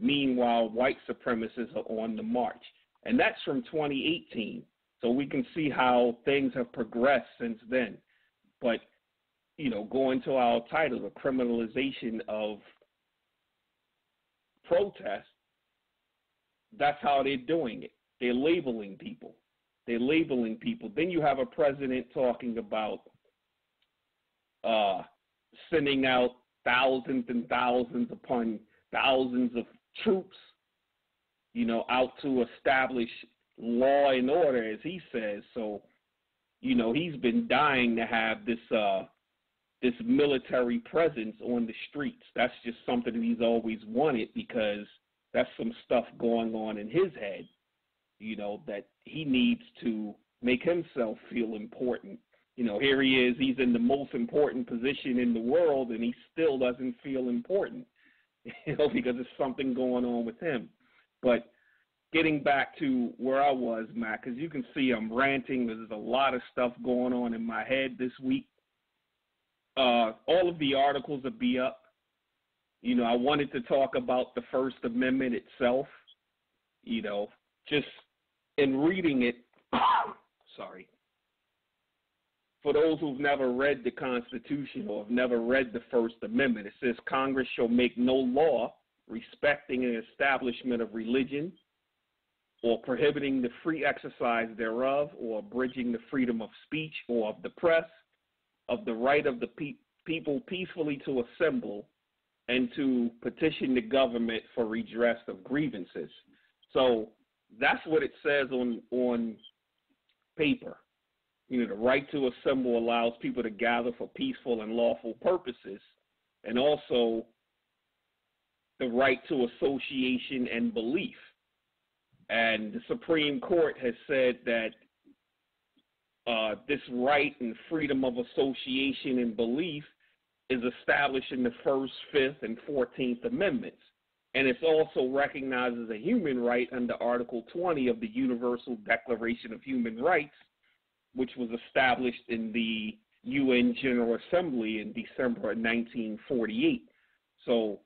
Meanwhile, white supremacists are on the march. And that's from 2018. So we can see how things have progressed since then. But, going to our title, the criminalization of protest, that's how they're doing it. They're labeling people. Then you have a president talking about sending out thousands and thousands upon thousands of troops, out to establish law and order, as he says. So, he's been dying to have this military presence on the streets. That's just something that he's always wanted, because that's some stuff going on in his head, that he needs to make himself feel important. Here he is, he's in the most important position in the world, and he still doesn't feel important, because there's something going on with him. But getting back to where I was, Matt, because you can see I'm ranting. There's a lot of stuff going on in my head this week. All of the articles will be up. I wanted to talk about the First Amendment itself, just in reading it. Sorry. For those who've never read the Constitution or have never read the First Amendment, it says Congress shall make no law respecting an establishment of religion or prohibiting the free exercise thereof or abridging the freedom of speech or of the press, of the right of the people peacefully to assemble and to petition the government for redress of grievances. So that's what it says on paper. The right to assemble allows people to gather for peaceful and lawful purposes, and also the right to association and belief. And the Supreme Court has said that this right and freedom of association and belief is established in the First, Fifth, and 14th Amendments. And it's also recognized as a human right under Article 20 of the Universal Declaration of Human Rights, which was established in the UN General Assembly in December of 1948. So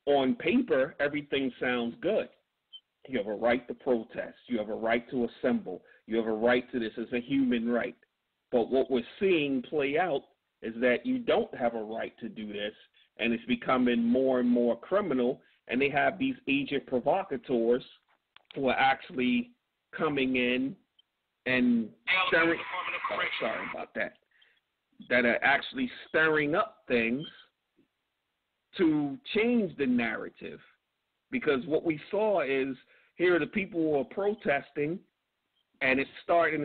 on paper, everything sounds good. You have a right to protest. You have a right to assemble. You have a right to this as a human right. But what we're seeing play out is that you don't have a right to do this, and it's becoming more and more criminal, and they have these agent provocateurs who are actually coming in and stirring, sorry about that, that are actually stirring up things to change the narrative. Because what we saw is here are the people who are protesting, and it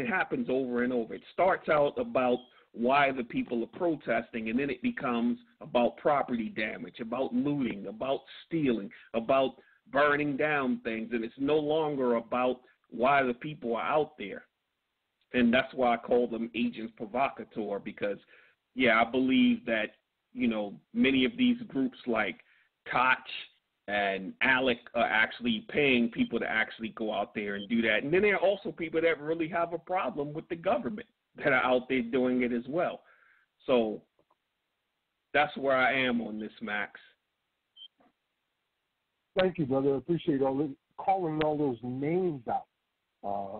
happens over and over. It starts out about why the people are protesting, and then it becomes about property damage, about looting, about stealing, about burning down things, and it's no longer about why the people are out there. And that's why I call them agents provocateur, because, yeah, I believe that, many of these groups like Koch and ALEC are actually paying people to actually go out there and do that. And then there are also people that really have a problem with the government that are out there doing it as well. So that's where I am on this, Max. Thank you, brother. I appreciate calling all those names out.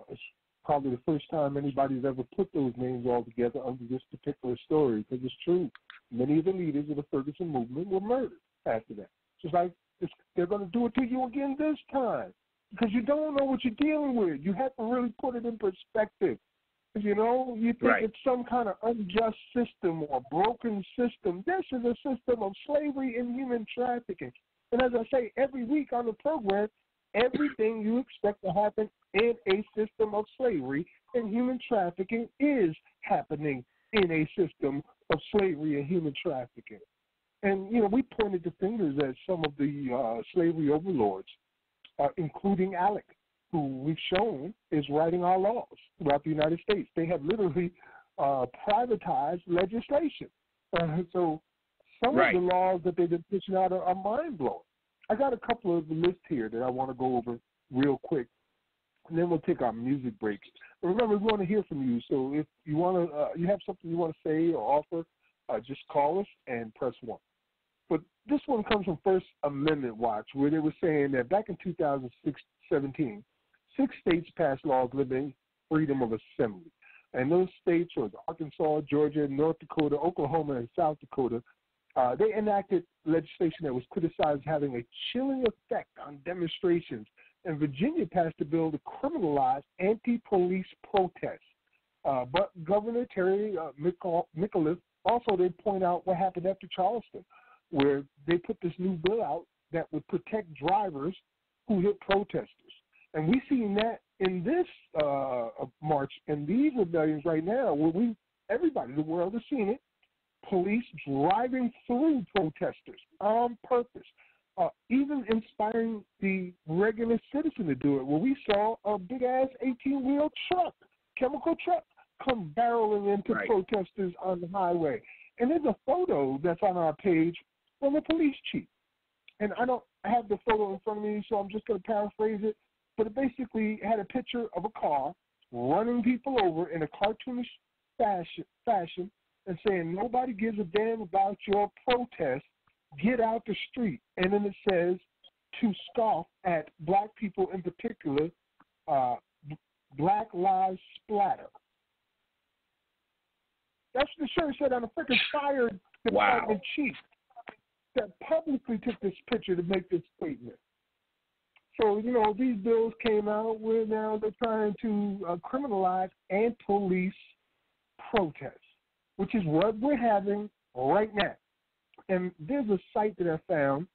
It's probably the first time anybody's ever put those names all together under this particular story, because it's true. Many of the leaders of the Ferguson movement were murdered after that. Just like they're going to do it to you again this time, because you don't know what you're dealing with. You have to really put it in perspective. You think It's some kind of unjust system or broken system. This is a system of slavery and human trafficking. And as I say every week on the program, everything you expect to happen in a system of slavery and human trafficking is happening in a system of slavery and human trafficking. And, we pointed the fingers at some of the slavery overlords, including ALEC, who we've shown is writing our laws throughout the United States. They have literally privatized legislation. So some of the laws that they've been pushing out are mind-blowing. I got a couple of lists here that I want to go over real quick, and then we'll take our music break. But remember, we want to hear from you. So if you want to, you have something you want to say or offer, just call us and press 1. But this one comes from First Amendment Watch, where they were saying that back in 2017, 6 states passed laws limiting freedom of assembly. And those states were Arkansas, Georgia, North Dakota, Oklahoma, and South Dakota. They enacted legislation that was criticized as having a chilling effect on demonstrations. And Virginia passed a bill to criminalize anti-police protests. But Governor Terry McAuliffe, also they point out what happened after Charleston, where they put this new bill out that would protect drivers who hit protesters. And we've seen that in this march and these rebellions right now, where everybody in the world has seen it, police driving through protesters on purpose, even inspiring the regular citizen to do it, where we saw a big-ass 18-wheel truck, chemical truck, come barreling into protesters on the highway. And there's a photo that's on our page from the police chief. And I don't have the photo in front of me, so I'm just going to paraphrase it. But it basically had a picture of a car running people over in a cartoonish fashion and saying, nobody gives a damn about your protest, get out the street. And then it says, to scoff at black people in particular, Black Lives Splatter. That's what the shirt said on a freaking fired department chief that publicly took this picture to make this statement. So, these bills came out where now they're trying to criminalize and police protests, which is what we're having right now. And there's a site that I found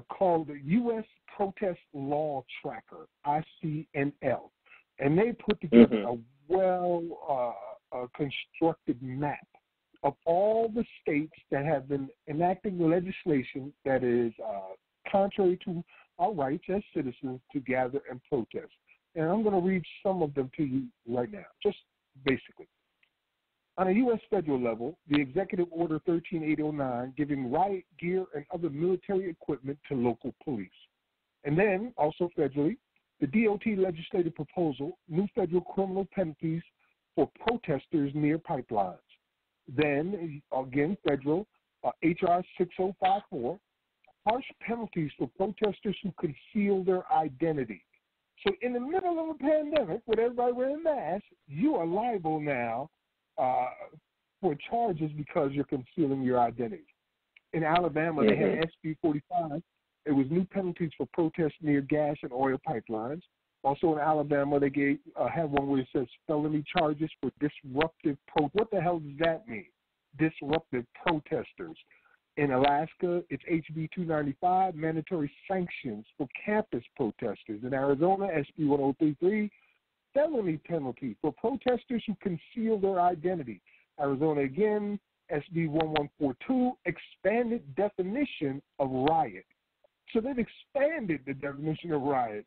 called the U.S. Protest Law Tracker, ICNL. And they put together a constructed map of all the states that have been enacting legislation that is contrary to our rights as citizens to gather and protest. And I'm going to read some of them to you right now, just basically. On a U.S. federal level, the Executive Order 13809 giving riot gear and other military equipment to local police. And then, also federally, the DOT legislative proposal, new federal criminal penalties for protesters near pipelines. Then, again, federal, H.R. 6054, harsh penalties for protesters who conceal their identity. So in the middle of a pandemic, with everybody wearing masks, you are liable now for charges because you're concealing your identity. In Alabama, they had SB 45. It was new penalties for protests near gas and oil pipelines. Also in Alabama, they have one where it says felony charges for disruptive What the hell does that mean? Disruptive protesters. In Alaska, it's HB 295, mandatory sanctions for campus protesters. In Arizona, SB 1033, felony penalty for protesters who conceal their identity. Arizona again, SB 1142, expanded definition of riot. So they've expanded the definition of riot.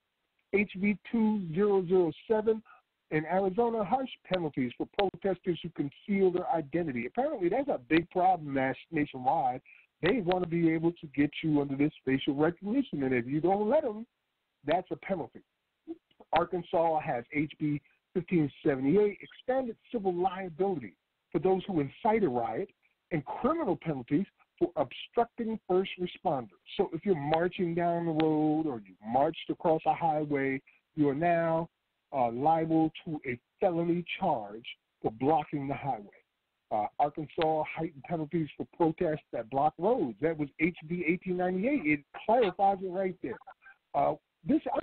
HB 2007, in Arizona, harsh penalties for protesters who conceal their identity. Apparently, that's a big problem nationwide. They want to be able to get you under this facial recognition, and if you don't let them, that's a penalty. Arkansas has HB 1578, expanded civil liability for those who incite a riot, and criminal penalties for obstructing first responders. So if you're marching down the road or you marched across a highway, you are now liable to a felony charge for blocking the highway. Arkansas heightened penalties for protests that block roads. That was HB 1898. It clarifies it right there. I'm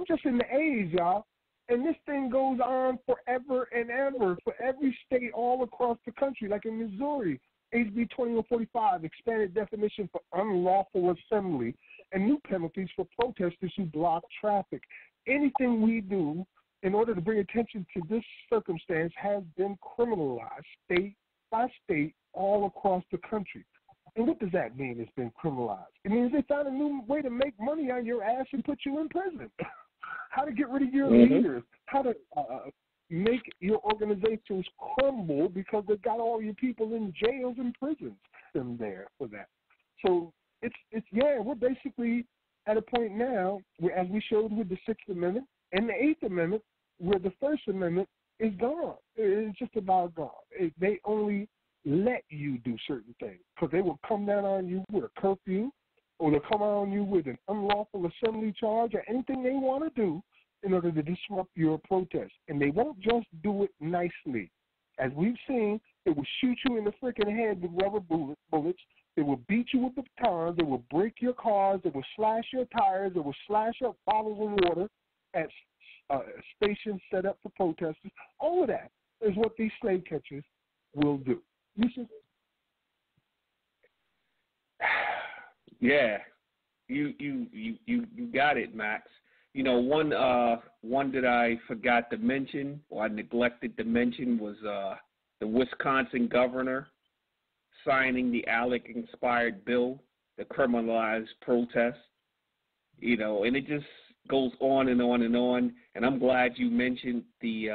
just in the A's, y'all, and this thing goes on forever and ever for every state all across the country. Like in Missouri, HB 2145, expanded definition for unlawful assembly, and new penalties for protesters who block traffic. Anything we do in order to bring attention to this circumstance has been criminalized state by state all across the country. And what does that mean, it's been criminalized? It means they found a new way to make money on your ass and put you in prison. How to get rid of your leaders, how to make your organizations crumble because they've got all your people in jails and prisons them there for that. So we're basically at a point now where, as we showed with the Sixth Amendment and the Eighth Amendment, where the First Amendment is gone. It's just about gone. They only let you do certain things because they will come down on you with a curfew, or they'll come on you with an unlawful assembly charge or anything they want to do in order to disrupt your protest. And they won't just do it nicely. As we've seen, they will shoot you in the freaking head with rubber bullets. They will beat you with the batons. They will break your cars. They will slash your tires. They will slash up bottles of water at stations set up for protesters. All of that is what these slave catchers will do. Yeah, you got it, Max. You know, one that I forgot to mention, or I neglected to mention, was the Wisconsin governor signing the ALEC-inspired bill, the criminalized protest. You know, and it just goes on and on and on. And I'm glad you mentioned the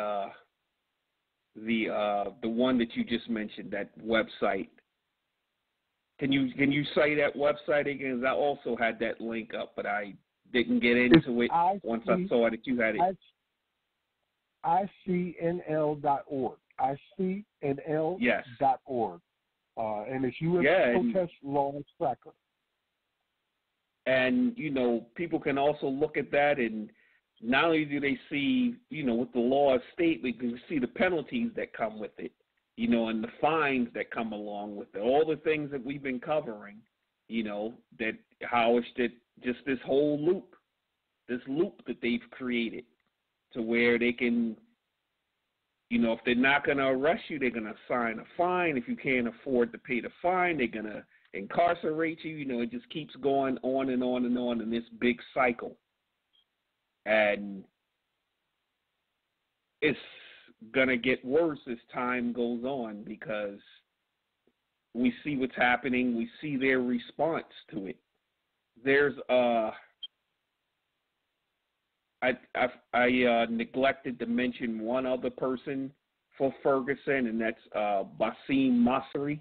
one that you just mentioned, that website. Can you say that website again? Because I also had that link up, but I didn't get into it once I saw that you had it. ICNL.org. ICNL.org. Yes. And it's U.S. Protest Law Tracker. And, you know, people can also look at that, and not only do they see, you know, what the law state, but you see the penalties that come with it, you know, and the fines that come along with it, all the things that we've been covering, you know, that how it's just this whole loop that they've created to where they can, you know, if they're not going to arrest you, they're going to assign a fine. If you can't afford to pay the fine, they're going to incarcerate you. You know, it just keeps going on and on and on in this big cycle. And it's going to get worse as time goes on because we see what's happening. We see their response to it. There's I neglected to mention one other person for Ferguson, and that's Bassem Masri,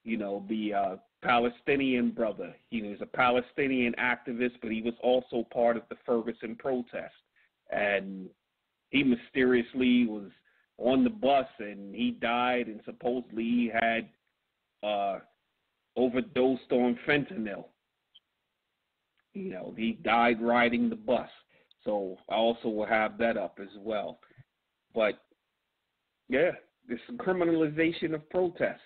the Palestinian brother. He was a Palestinian activist, but he was also part of the Ferguson protest. And he mysteriously was on the bus, and he died, and supposedly he had overdosed on fentanyl. He died riding the bus. So I also will have that up as well. But, yeah, this criminalization of protests.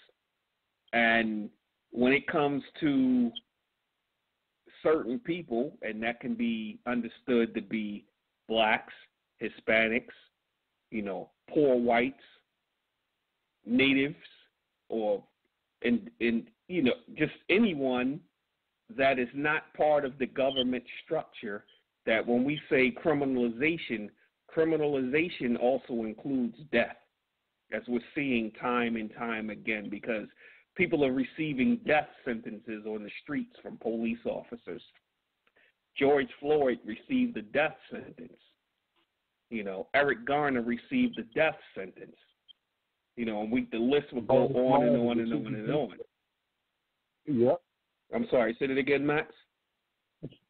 And when it comes to certain people, and that can be understood to be blacks, Hispanics, poor whites, natives, or just anyone that is not part of the government structure, that when we say criminalization also includes death, as we're seeing time and time again, because people are receiving death sentences on the streets from police officers. George Floyd received a death sentence. Eric Garner received a death sentence. And the list would go on and on and on and on. Yep. I'm sorry, say it again, Max.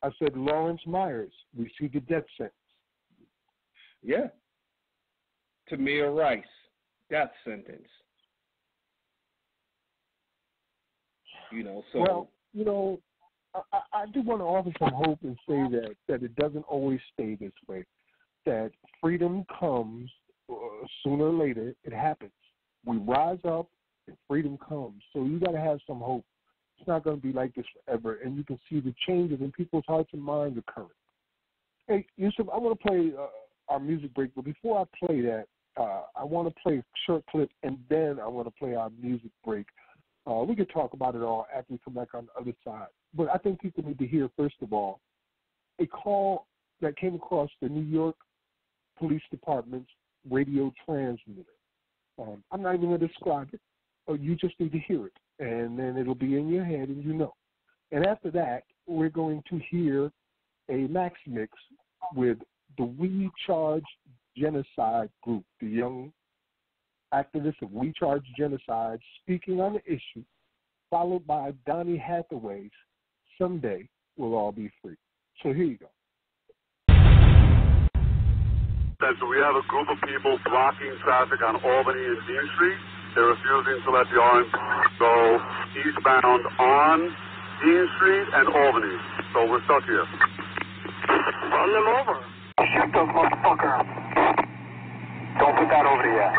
I said Lawrence Myers received a death sentence. Yeah. Tamir Rice, death sentence. Well, I do want to offer some hope and say that it doesn't always stay this way. That freedom comes sooner or later. It happens. We rise up and freedom comes. So you got to have some hope. It's not going to be like this forever, and you can see the changes in people's hearts and minds occurring. Hey, Yusuf, I want to play our music break, but before I play that, I want to play a short clip, and then I want to play our music break. We can talk about it all after we come back on the other side. But I think people need to hear, first of all, a call that came across the New York Police Department's radio transmitter. I'm not even going to describe it. You just need to hear it, and then it'll be in your head, and you know. And after that, we're going to hear a max mix with the We Charge Genocide group, the young activists of We Charge Genocide speaking on the issue, followed by Donny Hathaway's Someday We'll All Be Free. So here you go. So we have a group of people blocking traffic on Albany and Dean Street. They're refusing to let the orange go eastbound on Dean Street and Albany. So we're stuck here. Run them over. Shoot those motherfuckers. Don't put that over yet.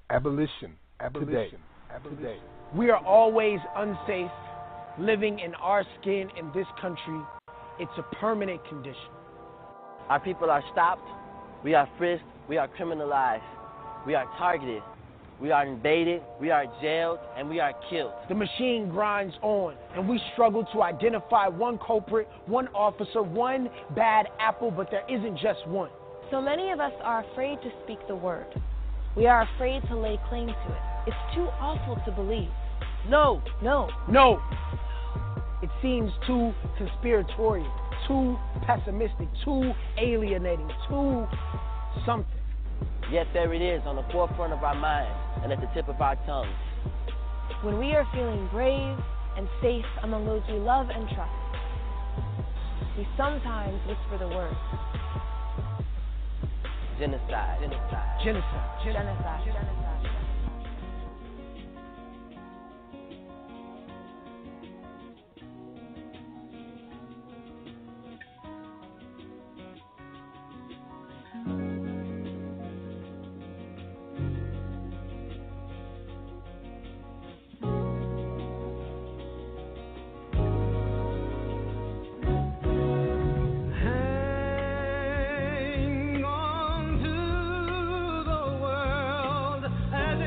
Abolition. Today. We are always unsafe, living in our skin in this country. It's a permanent condition. Our people are stopped, we are frisked, we are criminalized, we are targeted, we are invaded, we are jailed, and we are killed. The machine grinds on, and we struggle to identify one culprit, one officer, one bad apple, but there isn't just one. So many of us are afraid to speak the word. We are afraid to lay claim to it. It's too awful to believe. No. It seems too conspiratorial, too pessimistic, too alienating, too something. Yet there it is on the forefront of our minds and at the tip of our tongues. When we are feeling brave and safe among those we love and trust, we sometimes whisper the word. Genocide. Hang on to the world as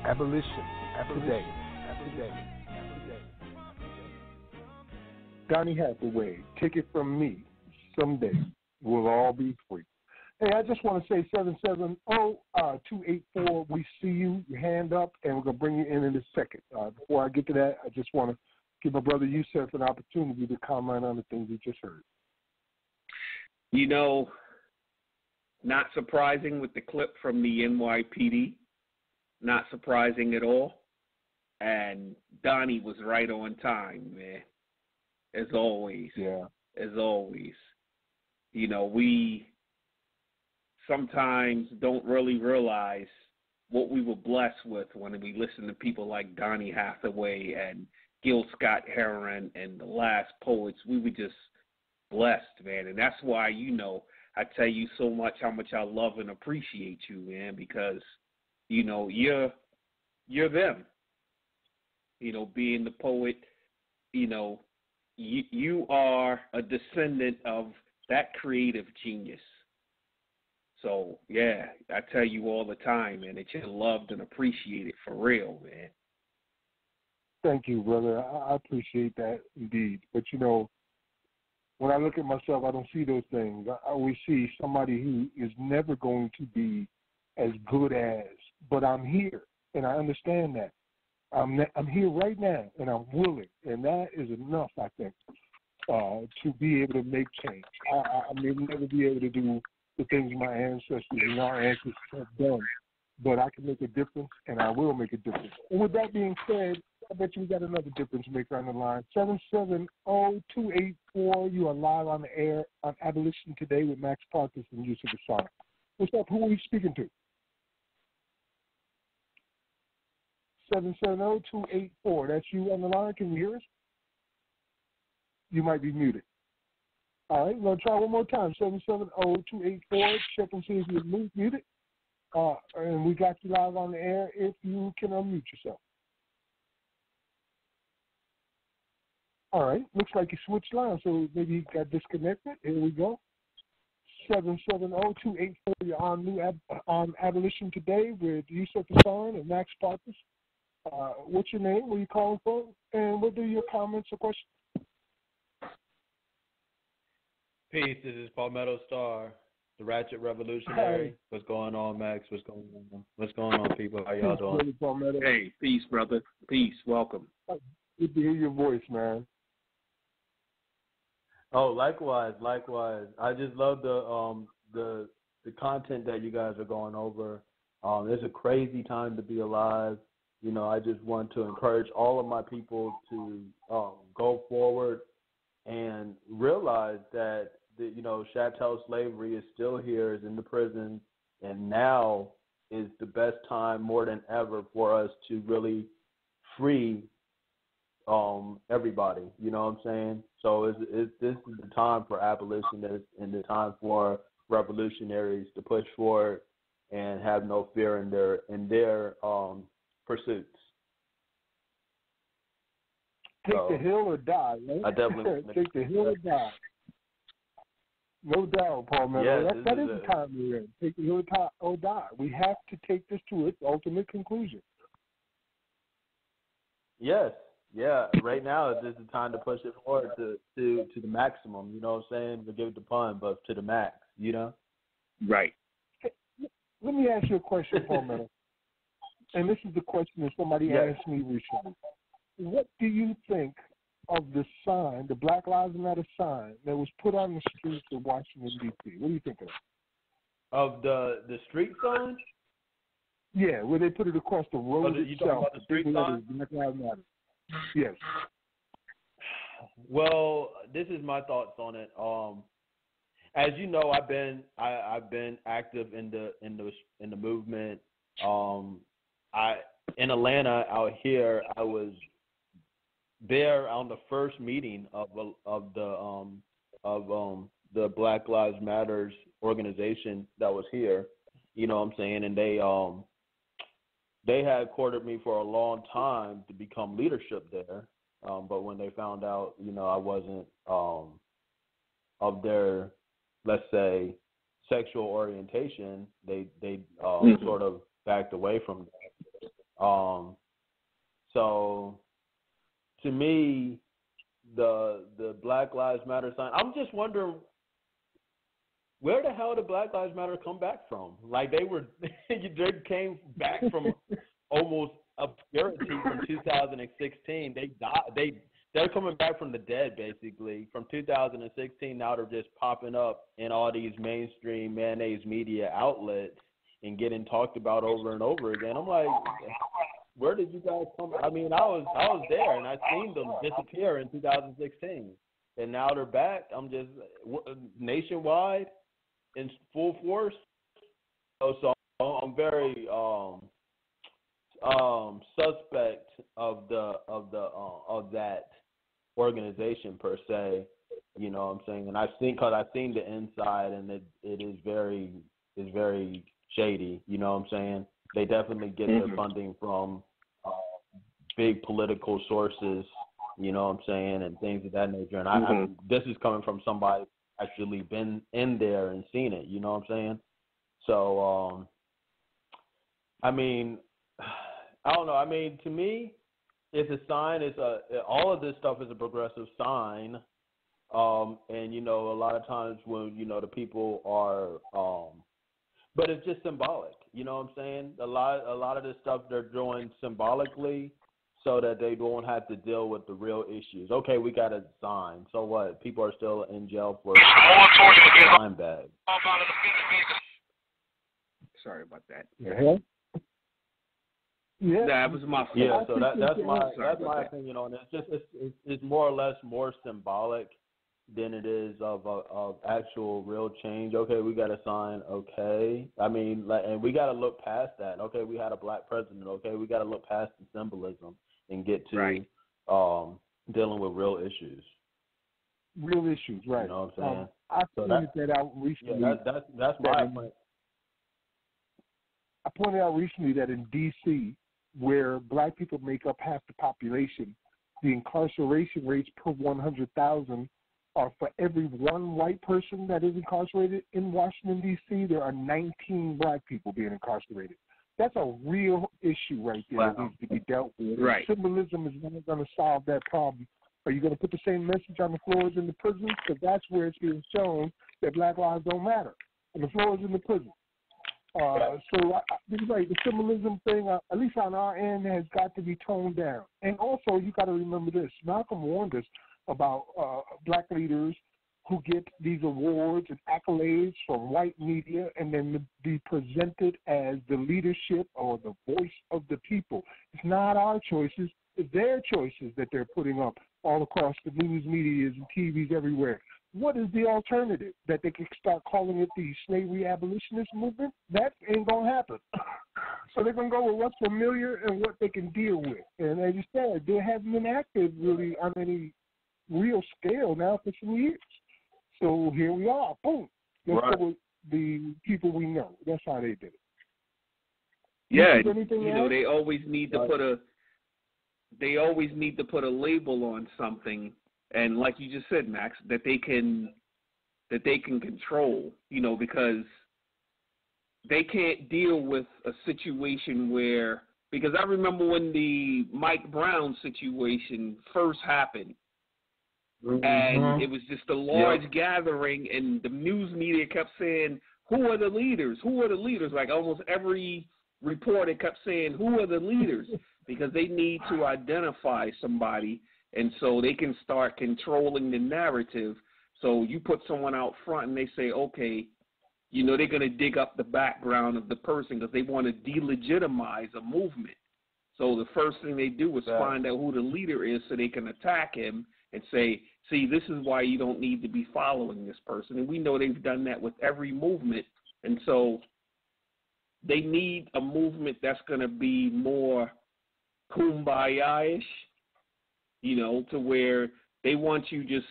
Abolition. Today. Donnie Hathaway, take it from me. Someday we'll all be free. Hey, I just want to say 770-284. We see you. Your hand up, and we're going to bring you in a second. Before I get to that, I just want to give my brother Yusef an opportunity to comment on the things we just heard. You know, not surprising with the clip from the NYPD. Not surprising at all. And Donnie was right on time, man. As always. Yeah. As always. You know, we sometimes don't really realize what we were blessed with when we listen to people like Donnie Hathaway and Gil Scott-Heron and the last poets. We were just blessed, man. And that's why, you know, I tell you so much how much I love and appreciate you, man, because you know, you're them. You know, being the poet, you know, you are a descendant of that creative genius. So, yeah, I tell you all the time, man, that you're loved and appreciated for real, man. Thank you, brother. I appreciate that indeed. But, you know, when I look at myself, I don't see those things. I always see somebody who is never going to be as good as, but I'm here, and I understand that. I'm here right now, and I'm willing, and that is enough, I think, to be able to make change. I may never be able to do the things my ancestors and our ancestors have done, but I can make a difference, and I will make a difference. And with that being said, I bet you we got another difference maker on the line. 770-284. You are live on the air on Abolition Today with Max Parkins and Yusuf Hassan. What's up? Who are you speaking to? 770-284. That's you on the line. Can you hear us? You might be muted. All right, we're going to try one more time. 770-284. Check and see if you're muted. And we got you live on the air if you can unmute yourself. All right, looks like you switched lines, so maybe you got disconnected. Here we go. 770-284. You're on Abolition Today with Yusuf Hassan and Max Parkins. What's your name? Where you calling from? And what are your comments or questions? Peace. This is Palmetto Star, the Ratchet Revolutionary. Hi. What's going on, Max? What's going on? What's going on, people? How y'all doing? Hey, peace, brother. Peace. Welcome. Good to hear your voice, man. Oh, likewise. I just love the content that you guys are going over. It's a crazy time to be alive. You know, I just want to encourage all of my people to go forward and realize that chattel slavery is still here, is in the prison, and now is the best time more than ever for us to really free everybody. You know what I'm saying? So this is the time for abolitionists and the time for revolutionaries to push forward and have no fear in their pursuits. Take the hill or die, man. I definitely take the hill or die. No doubt, Palmetto. Yeah, that is the time we're in. Take the hill or die. We have to take this to its ultimate conclusion. Yes. Yeah. Right now, this is the time to push it forward to the maximum. You know what I'm saying? Forgive the pun, but to the max. You know. Right. Let me ask you a question, Palmetto. and this is the question that somebody asked me recently. What do you think of the sign, the Black Lives Matter sign that was put on the streets of Washington, D.C.? What do you think of it? Of the street sign? Yeah, where they put it across the road you talking about the street sign? Black Lives Matter. Yes. Well, this is my thoughts on it. As you know, I've been active in the movement. In Atlanta out here, I was there on the first meeting of the Black Lives Matters organization that was here. You know what I'm saying? And they had courted me for a long time to become leadership there. But when they found out, I wasn't of their, let's say, sexual orientation, they sort of backed away from that. So to me, the Black Lives Matter sign, I'm just wondering, where the hell did Black Lives Matter come back from? Like they came back from almost obscurity from 2016. They're coming back from the dead, basically. From 2016, now they're just popping up in all these mainstream mayonnaise media outlets and getting talked about over and over again. I'm like, where did you guys come? I mean, I was there and I seen them disappear in 2016, and now they're back. I'm just nationwide in full force. So I'm very suspect of that organization per se. You know what I'm saying? And I've seen the inside, and it is very shady. You know what I'm saying? They definitely get their funding from big political sources, you know what I'm saying, and things of that nature. And I this is coming from somebody actually been in there and seen it, you know what I'm saying? So, I mean, I don't know. I mean, to me, it's a sign. All of this stuff is a progressive sign. And, a lot of times when, the people are, but it's just symbolic, you know what I'm saying? A lot of this stuff they're doing symbolically so that they don't have to deal with the real issues. Okay, we got a sign. So what? People are still in jail for a time bag. Sorry about that. Yeah. Yeah, that was my fault. Yeah, so that's my opinion on it. It's more or less more symbolic than it is of actual real change. Okay, we got a sign. Okay, I mean, and we got to look past that. Okay, we had a black president. Okay, we got to look past the symbolism and get to dealing with real issues. Real issues, right? You know what I'm saying? I pointed that out recently. Yeah, that's my point. I pointed out recently that in D.C., where black people make up half the population, the incarceration rates per 100,000 are for every one white person that is incarcerated in Washington, D.C., there are 19 black people being incarcerated. That's a real issue right there that needs to be dealt with. Right. Symbolism is not going to solve that problem. Are you going to put the same message on the floors in the prisons? Because that's where it's being shown that black lives don't matter. On the floors in the prison. So the symbolism thing, at least on our end, has got to be toned down. And also, you got to remember this. Malcolm warned us about black leaders who get these awards and accolades from white media and then be presented as the leadership or the voice of the people. It's not our choices. It's their choices that they're putting up all across the news medias and TVs everywhere. What is the alternative? That they can start calling it the slavery abolitionist movement? That ain't going to happen. So they're going to go with what's familiar and what they can deal with. And as you said, they haven't been active really on any real scale now for some years. So here we are. Boom. Let's go with the people we know. That's how they did it. Yeah, they always need to put a label on something. And like you just said, Max, that they can control, because they can't deal with a situation because I remember when the Mike Brown situation first happened, and it was just a large gathering, and the news media kept saying, who are the leaders? Who are the leaders? Like almost every reporter kept saying, who are the leaders? Because they need to identify somebody, and so they can start controlling the narrative. So you put someone out front and they say, okay, you know, they're going to dig up the background of the person because they want to delegitimize a movement. So the first thing they do is find out who the leader is so they can attack him and say, see, this is why you don't need to be following this person. And we know they've done that with every movement. And so they need a movement that's going to be more kumbaya-ish, you know, to where they want you just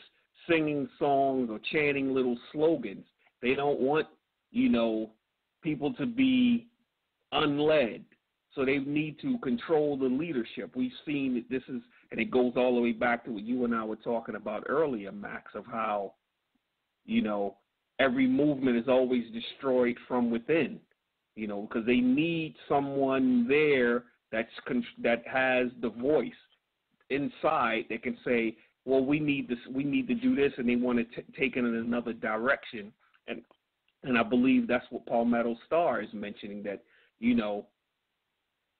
singing songs or chanting little slogans. They don't want, you know, people to be unled. So they need to control the leadership. We've seen that this is, and it goes all the way back to what you and I were talking about earlier, Max, of how, you know, every movement is always destroyed from within, you know, because they need someone there that has the voice inside that can say, well, we need this, we need to do this, and they want to take it in another direction. And I believe that's what Palmetto Star is mentioning, that, you know,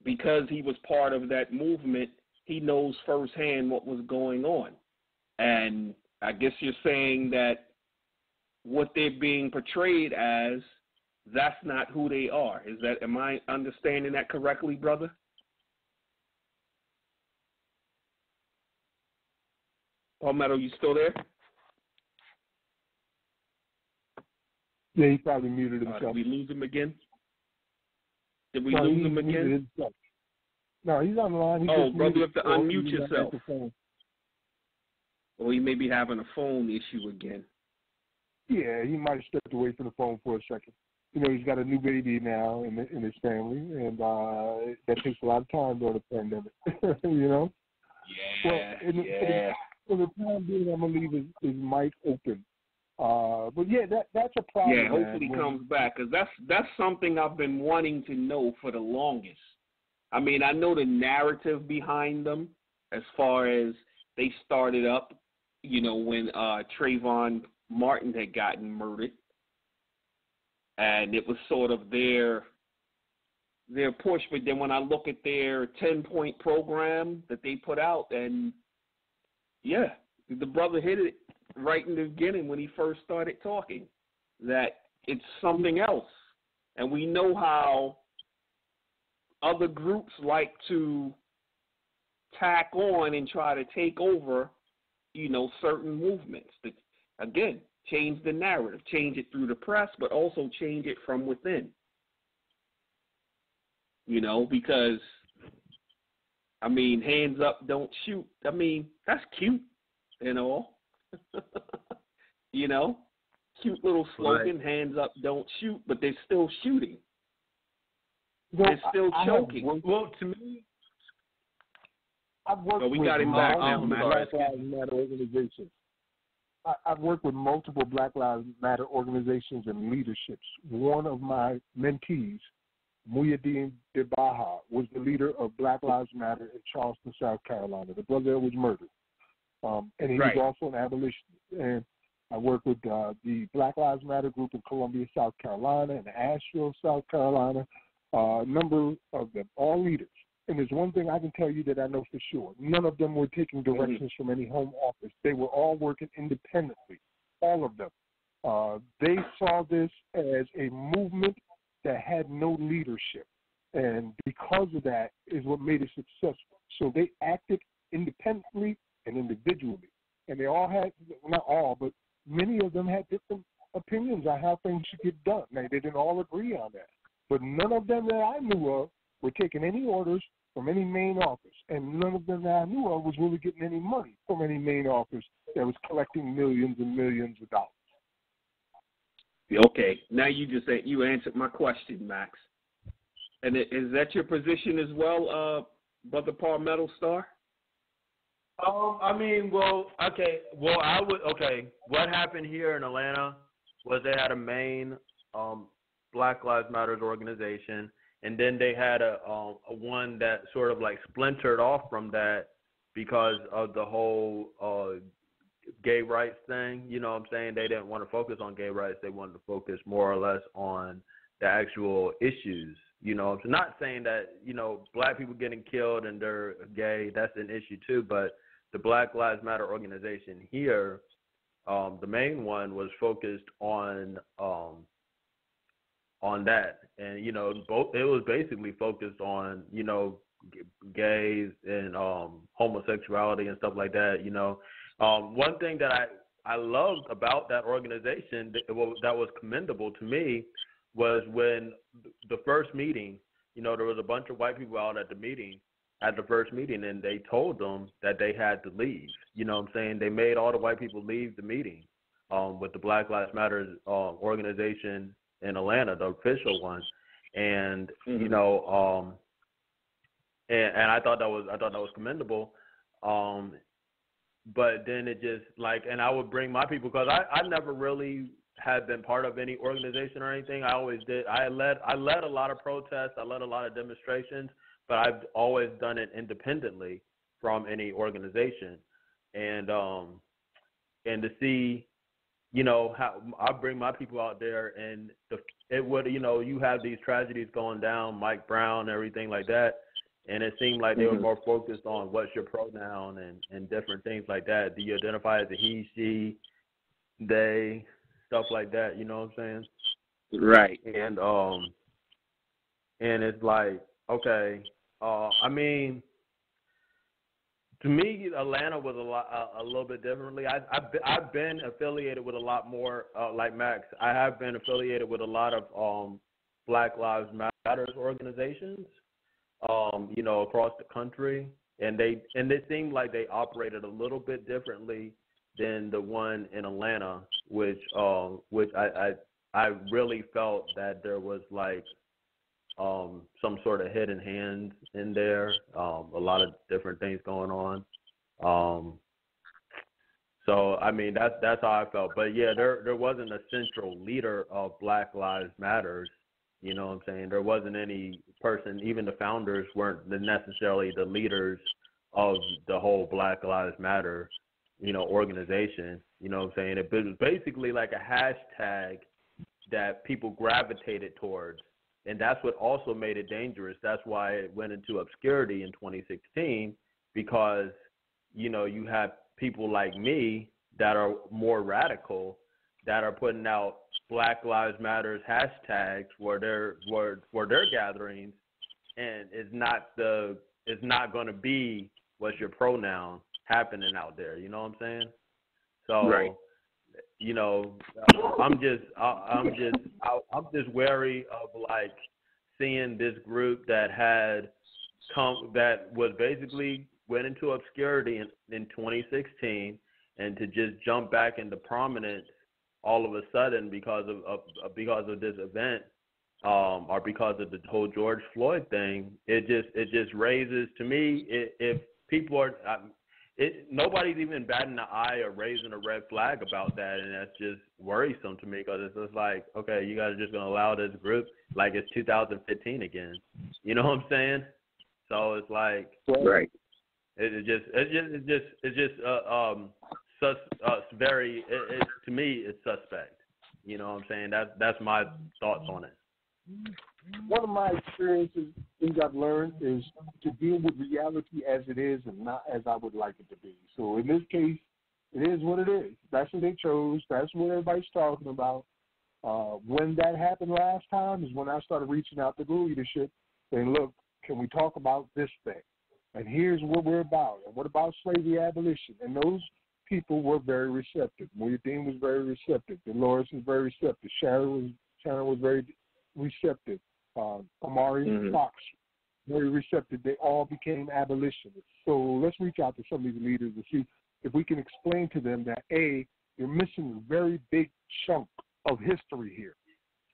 because he was part of that movement, he knows firsthand what was going on. And I guess you're saying that what they're being portrayed as, that's not who they are. Am I understanding that correctly, brother? Palmetto, you still there? Yeah, he probably muted himself. Did we lose him again? Did we lose him again? No, he's on the line. Brother, you have to unmute yourself. Or he may be having a phone issue again. Yeah, he might have stepped away from the phone for a second. You know, he's got a new baby now in his family, and that takes a lot of time during the pandemic, you know? Yeah, For the time being, I'm going to leave his mic open. But yeah, that's a problem. Yeah, hopefully he comes back, because that's something I've been wanting to know for the longest. I mean, I know the narrative behind them as far as they started up, you know, when Trayvon Martin had gotten murdered, and it was sort of their push. But then when I look at their 10-point program that they put out, and yeah, the brother hit it right in the beginning when he first started talking, that it's something else. And we know how other groups like to tack on and try to take over, you know, certain movements. That, again, change the narrative, change it through the press, but also change it from within. You know, because, I mean, hands up, don't shoot. I mean, that's cute and all. You know, cute little slogan, right. Hands up, don't shoot, but they're still shooting. They're still choking. Well, to me, I've worked we got him back now, Black Lives Matter organizations. I've worked with multiple Black Lives Matter organizations and leaderships. One of my mentees, Muhyiddin Debaha, was the leader of Black Lives Matter in Charleston, South Carolina. The brother was murdered. And he was also an abolitionist. And I worked with the Black Lives Matter group in Columbia, South Carolina, and Asheville, South Carolina. A number of them, all leaders. And there's one thing I can tell you that I know for sure. None of them were taking directions from any home office. They were all working independently, all of them. They saw this as a movement that had no leadership. And because of that is what made it successful. So they acted independently and individually. And they all had, not all, but many of them had different opinions on how things should get done. Now, they didn't all agree on that. But none of them that I knew of were taking any orders from any main office. And none of them that I knew of was really getting any money from any main office that was collecting millions and millions of dollars. Okay. Now you answered my question, Max. And is that your position as well, Brother Palmetto Star? What happened here in Atlanta was they had a main Black Lives Matter organization, and then they had a one that sort of like splintered off from that because of the whole gay rights thing. You know what I'm saying? They didn't want to focus on gay rights. They wanted to focus more or less on the actual issues, You know, so not saying that, you know, black people getting killed and they're gay, that's an issue too, but the Black Lives Matter organization here, the main one was focused on that. And, you know, it was basically focused on, you know, gays and homosexuality and stuff like that, you know. One thing that I loved about that organization that was commendable to me was when the first meeting, you know, there was a bunch of white people out at the first meeting, and they told them that they had to leave. You know what I'm saying? They made all the white people leave the meeting with the Black Lives Matter organization in Atlanta, the official one. And, you know, and I thought that was commendable. But then it just and I would bring my people, because I never really had been part of any organization or anything. I always did. I led a lot of protests. I led a lot of demonstrations, but I've always done it independently from any organization. And to see, you know, how I bring my people out there, and it would, you know, you have these tragedies going down, Mike Brown, everything like that. And it seemed like they were more focused on what's your pronoun and different things like that. Do you identify as a he, she, they, stuff like that, you know what I'm saying? Right. And it's like, okay, I mean, to me, Atlanta was a little bit differently. I've been affiliated with a lot more, like Max. I have been affiliated with a lot of Black Lives Matter organizations, you know, across the country, and it seemed like they operated a little bit differently than the one in Atlanta, which I really felt that there was some sort of hidden hands in there, a lot of different things going on. So I mean that's how I felt. But yeah, there wasn't a central leader of Black Lives Matters. You know what I'm saying? There wasn't any person, even the founders weren't necessarily the leaders of the whole Black Lives Matter, you know, organization. You know what I'm saying? It was basically like a hashtag that people gravitated towards. And that's what also made it dangerous. That's why it went into obscurity in 2016, because, you know, you have people like me that are more radical, that are putting out Black Lives Matters hashtags for their gatherings, and it's not going to be what's your pronoun happening out there. You know what I'm saying? So, right. You know, I'm just wary of seeing this group that was basically went into obscurity in 2016, and to just jump back into prominence all of a sudden because of this event, or because of the whole George Floyd thing. It just raises, to me, if people are. Nobody's even batting an eye or raising a red flag about that, and that's just worrisome to me, because it's just like, okay, you guys are just going to allow this group like it's 2015 again. You know what I'm saying? So it's like, right. It's just very. To me, it's suspect. You know what I'm saying? That's my thoughts on it. One of my experiences, things I've learned, is to deal with reality as it is and not as I would like it to be. So in this case, it is what it is. That's what they chose. That's what everybody's talking about. When that happened last time is when I started reaching out to the leadership saying, look, can we talk about this thing? And here's what we're about. And what about slavery abolition? And those people were very receptive. Muhyiddin was very receptive. Dolores was very receptive. Sharon was very receptive. Amari Fox, very receptive. They all became abolitionists. So let's reach out to some of these leaders and see if we can explain to them that, A, you're missing a very big chunk of history here,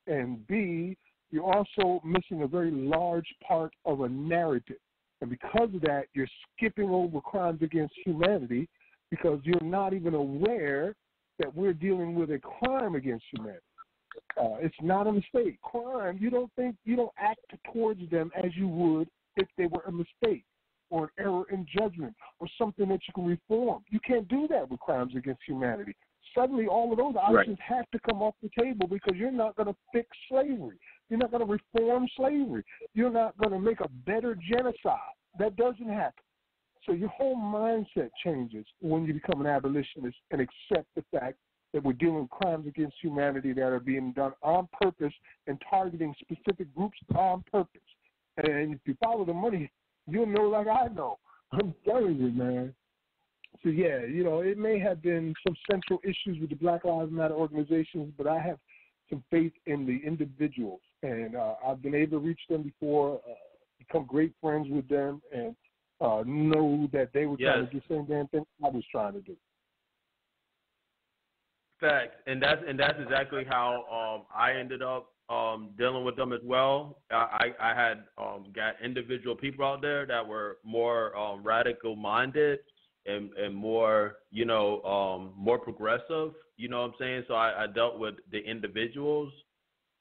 and B, you're also missing a very large part of a narrative. And because of that, you're skipping over crimes against humanity, because you're not even aware that we're dealing with a crime against humanity. It's not a mistake. Crime, you don't act towards them as you would if they were a mistake or an error in judgment or something that you can reform. You can't do that with crimes against humanity. Suddenly all of those options have to come off the table, because you're not going to fix slavery. You're not going to reform slavery. You're not going to make a better genocide. That doesn't happen. So your whole mindset changes when you become an abolitionist and accept the fact that we're dealing with crimes against humanity that are being done on purpose and targeting specific groups on purpose. And if you follow the money, you'll know like I know. I'm telling you, man. So, yeah, it may have been some central issues with the Black Lives Matter organizations, but I have some faith in the individuals. And I've been able to reach them before, become great friends with them, and know that they were trying to do the same damn thing I was trying to do. Facts, and that's exactly how I ended up dealing with them as well. I had got individual people out there that were more radical minded and more more progressive. You know what I'm saying? So I dealt with the individuals,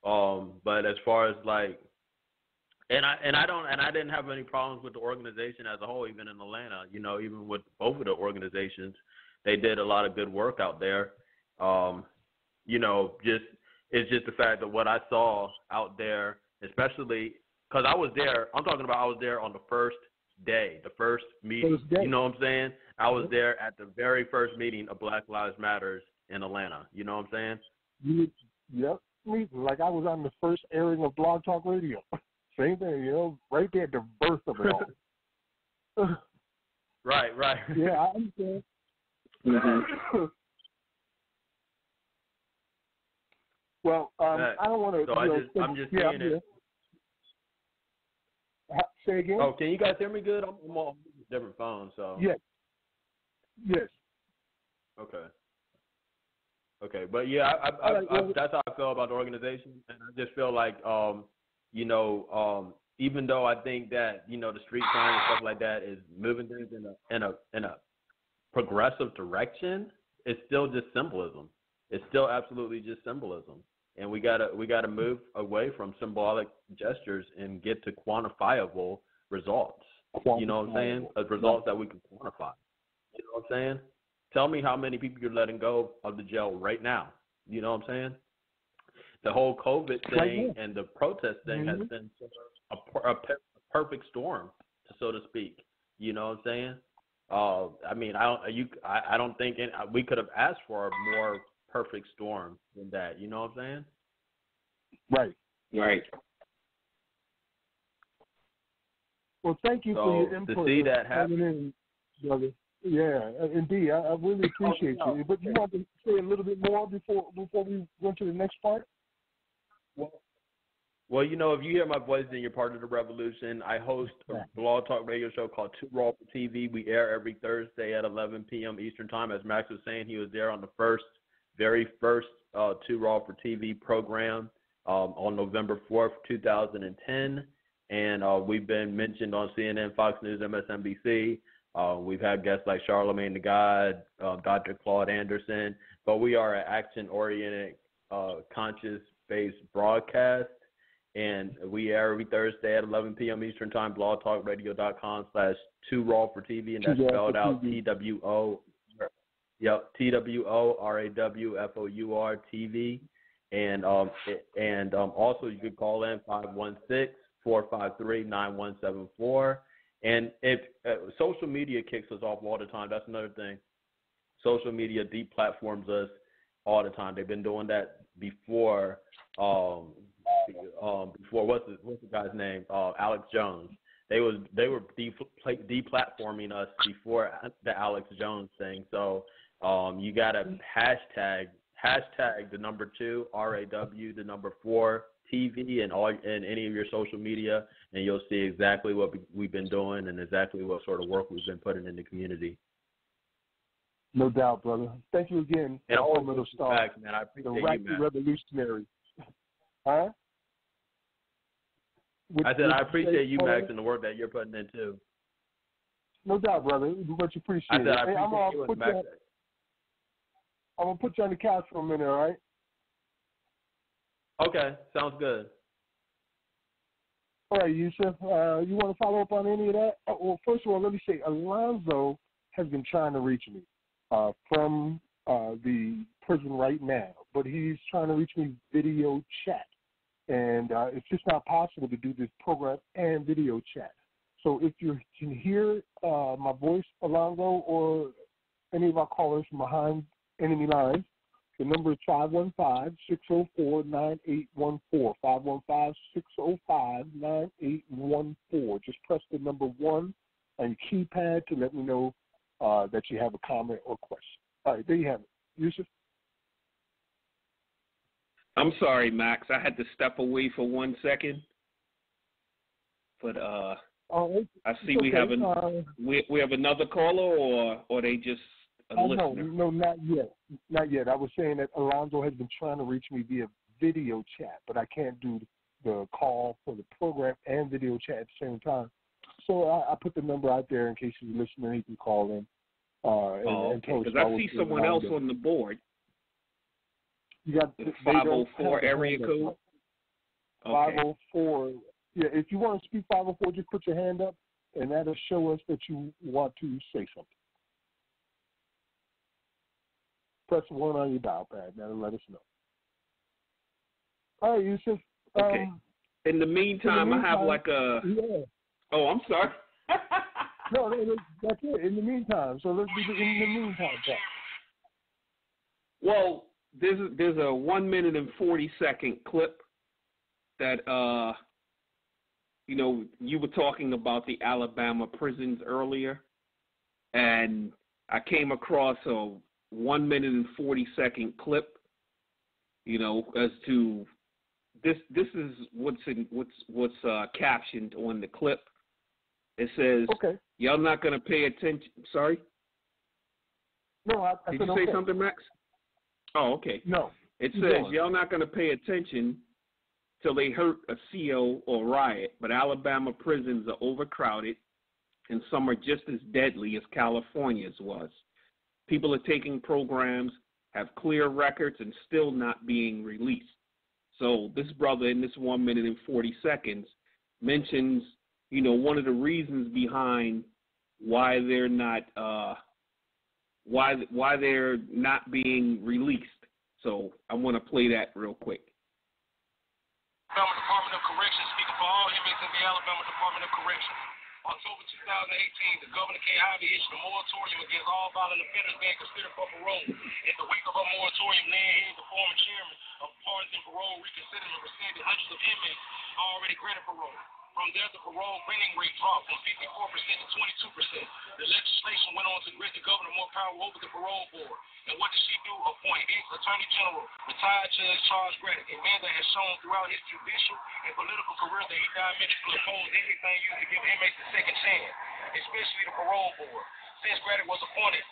but as far as like, I didn't have any problems with the organization as a whole, even in Atlanta. Even with both of the organizations, they did a lot of good work out there. It's just the fact that what I saw out there, especially because I was there. I'm talking about I was there on the first day, the first meeting. You know what I'm saying? I was there at the very first meeting of Black Lives Matters in Atlanta. You know what I'm saying? Yep. Like I was on the first airing of Blog Talk Radio. Same thing, right there at the birth of it all. Right. Yeah, I understand. Mm-hmm. Well, I don't want to. So I'm just saying it. Say again. Oh, can you guys hear me good? I'm on a different phone, so. Yes. Okay, but yeah, that's how I feel about the organization, and I just feel like, even though I think that the street crime and stuff like that is moving things in a progressive direction, it's still just symbolism. It's still absolutely just symbolism, and we gotta move away from symbolic gestures and get to quantifiable results. You know what I'm saying? Results that we can quantify. You know what I'm saying? Tell me how many people you're letting go of the jail right now. You know what I'm saying? The whole COVID thing and the protest thing has been a perfect storm, so to speak. You know what I'm saying? I don't think we could have asked for a more perfect storm than that. You know what I'm saying? Right. Well, thank you for your input. To see that happen, brother. Yeah, indeed. I really appreciate you. But you want to say a little bit more before we go to the next part? Well, if you hear my voice, then you're part of the revolution. I host a blog talk radio show called Too Raw for TV. We air every Thursday at 11 p.m. Eastern Time. As Max was saying, he was there on the very first Too Raw for TV program on November 4th, 2010. And we've been mentioned on CNN, Fox News, MSNBC. We've had guests like Charlemagne the God, Dr. Claude Anderson. But we are an action-oriented, conscious-based broadcast. And we air every Thursday at 11 p.m. Eastern Time, blogtalkradio.com/Too Raw for TV, and that's spelled out TWO. Yep, TWORAWFOUR TV. And also you could call in 516-453-9174. And if social media kicks us off all the time, that's another thing. Social media deplatforms us all the time. They've been doing that before. Before what's the guy's name? Alex Jones. They were deplatforming us before the Alex Jones thing. So you gotta hashtag the number 2 RAW the number 4 TV and any of your social media, and you'll see exactly what we've been doing and exactly what sort of work we've been putting in the community. No doubt, brother. Thank you again. And all middle star, back, man. I appreciate the you, man. Revolutionary. Huh? I said I appreciate you, Max, and the work that you're putting in too. No doubt, brother. Much appreciated. I said I appreciate you and Max. I'm gonna put you on the couch for a minute, all right? Okay, sounds good. All right, Yusuf. You want to follow up on any of that? Well, first of all, let me say, Alonzo has been trying to reach me from the prison right now, but he's trying to reach me video chat. and it's just not possible to do this program and video chat. So if you can hear my voice, Alonzo, or any of our callers from behind enemy lines, the number is 515-604-9814, 515-605-9814. Just press the number 1 on your keypad to let me know that you have a comment or question. All right, there you have it. Yusuf? I'm sorry, Max. I had to step away for 1 second. But I see we have we have another caller, or they just a listener? No, not yet. Not yet. I was saying that Alonzo has been trying to reach me via video chat, but I can't do the call for the program and video chat at the same time. So I put the number out there in case he's listening. He can call in. Because I see someone else on the board. You got 504 area code. 504. Yeah, if you want to speak 504, just put your hand up, and that'll show us that you want to say something. Press 1 on your dial pad. That'll let us know. All right, Yusuf. Okay. In the meantime, I have like a. Yeah. Oh, I'm sorry. No, that's it. In the meantime, so let's do the in the meantime part. Well, there's a 1 minute and 40-second clip that you were talking about the Alabama prisons earlier, and I came across a 1 minute and 40-second clip. As to this is what's captioned on the clip. It says, okay. Y'all not going to pay attention. Sorry? No, I Did said you say okay. something, Max? Oh, okay. No. It says, y'all not going to pay attention till they hurt a CO or riot, but Alabama prisons are overcrowded, and some are just as deadly as California's was. People are taking programs, have clear records, and still not being released. So this brother in this 1 minute and 40 seconds mentions one of the reasons behind why they're not why they're not being released. So I want to play that real quick. Alabama Department of Corrections speaking for all inmates in the Alabama Department of Corrections. October 2018, the Governor K. Ivey issued a moratorium against all violent offenders being considered for parole. In the wake of her moratorium, Lynn Hayes, the former chairman of Pardons and Parole, reconsidered and rescinded hundreds of inmates already granted parole. From there, the parole granting rate dropped from 54% to 22%. The legislation went on to grant the governor more power over the parole board. And what did she do? Appoint ex-Attorney General, retired Judge Charles Graddick, a man that has shown throughout his judicial and political career that he diametrically opposed anything used to give inmates a second chance, especially the parole board. Since Graddick was appointed,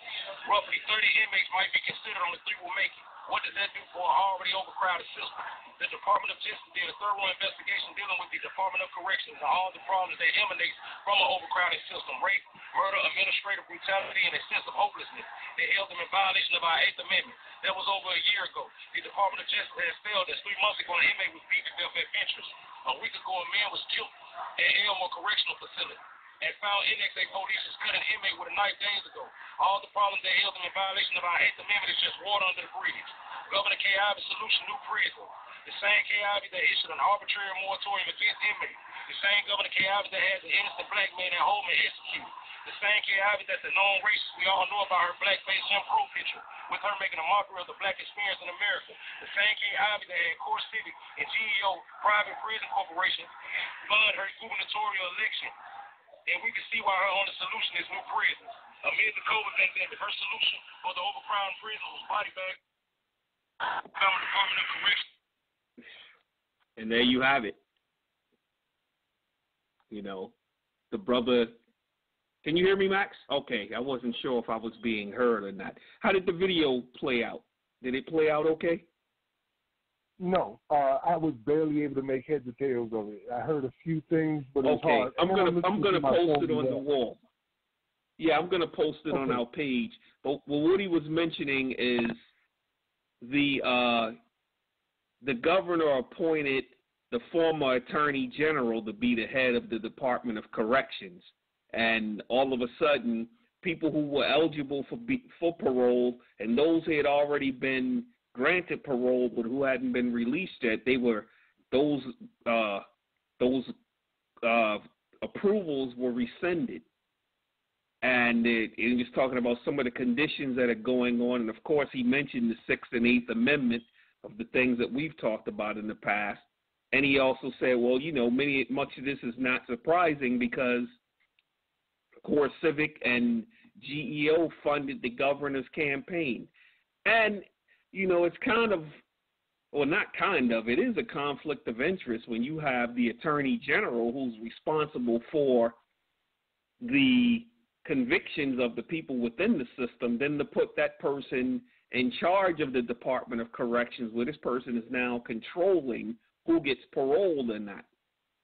roughly 30 inmates might be considered on the 3 will make it. What does that do for an already overcrowded system? The Department of Justice did a thorough investigation dealing with the Department of Corrections and all the problems that emanate from an overcrowded system: rape, murder, administrative brutality, and excessive hopelessness. They held them in violation of our 8th Amendment. That was over a year ago. The Department of Justice has failed as 3 months ago an inmate was beaten to death at Ventress. A week ago a man was killed at Elmore Correctional Facility. And found NXA police has cut an inmate with a knife days ago. All the problems that held them in violation of our 8th Amendment is just water under the bridge. Governor K. Ivey's solution, new prison. The same K. Ivey that issued an arbitrary moratorium against inmates. The same Governor K. Ivey that has an innocent black man at home and executed. The same K. Ivey that's a known racist. We all know about her blackface Jim Crow picture, with her making a mockery of the black experience in America. The same K. Ivey that had Core Civic and GEO Private Prison Corporation fund her gubernatorial election. And we can see why her only solution is new prisons. Amid the COVID pandemic, her solution for the overcrowded prisons was body bags. Department of Corrections. And there you have it. The brother. Can you hear me, Max? Okay, I wasn't sure if I was being heard or not. How did the video play out? Did it play out okay? No, I was barely able to make heads or tails of it. I heard a few things, but it was hard. I'm gonna post it on the wall. Yeah, I'm gonna post it on our page. But what he was mentioning is the governor appointed the former attorney general to be the head of the Department of Corrections, and all of a sudden, people who were eligible for parole and those who had already been granted parole but who hadn't been released yet, they were those approvals were rescinded. And it was talking about some of the conditions that are going on. And, of course, he mentioned the 6th and 8th Amendment of the things that we've talked about in the past. And he also said, well, you know, much of this is not surprising because, of course, Civic and GEO funded the governor's campaign. And, you know, it's kind of, well, not kind of, it is a conflict of interest when you have the Attorney General who's responsible for the convictions of the people within the system, then to put that person in charge of the Department of Corrections, where this person is now controlling who gets paroled in that.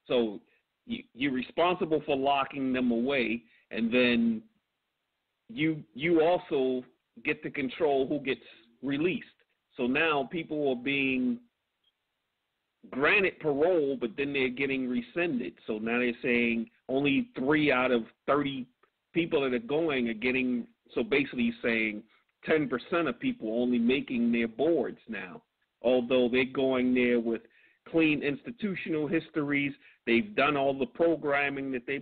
So you're responsible for locking them away, and then you also get to control who gets released. So now people are being granted parole, but then they're getting rescinded. So now they're saying only 3 out of 30 people that are going are getting, so basically saying 10% of people only making their boards now, although they're going there with clean institutional histories. They've done all the programming that they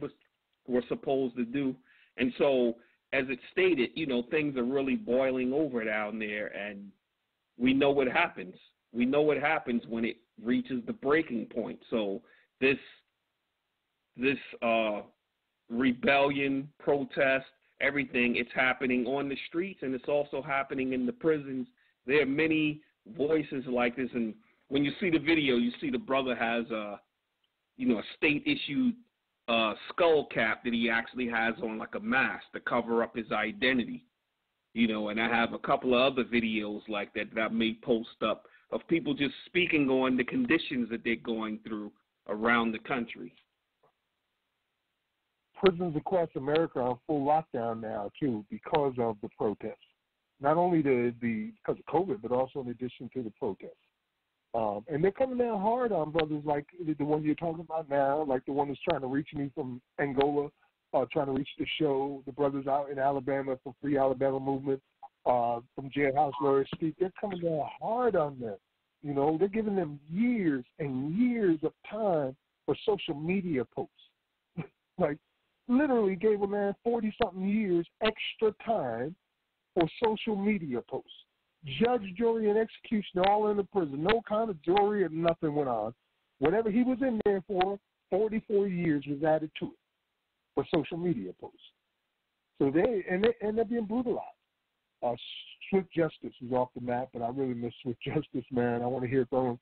were supposed to do. And so, as it stated, you know, things are really boiling over down there, and we know what happens. We know what happens when it reaches the breaking point. So this rebellion, protest, everything, it's happening on the streets, and it's also happening in the prisons. There are many voices like this, and when you see the video, you see the brother has a state-issued skull cap that he actually has on like a mask to cover up his identity. You know, and I have a couple of other videos like that I may post up of people just speaking on the conditions that they're going through around the country. Prisons across America are on full lockdown now, too, because of the protests. Not only because of COVID, but also in addition to the protests. And they're coming down hard on brothers like the one you're talking about now, like the one that's trying to reach me from Angola, trying to reach the show, the brothers out in Alabama for Free Alabama Movement, from Jailhouse Lawyers Speak. They're coming down hard on them. You know, they're giving them years and years of time for social media posts. Like, literally gave a man 40-something years extra time for social media posts. Judge, jury, and execution all in the prison. No kind of jury or nothing went on. Whatever he was in there for, 44 years was added to it for social media posts. So they're being brutalized. Swift Justice is off the map, but I really miss Swift Justice, man. I want to hear from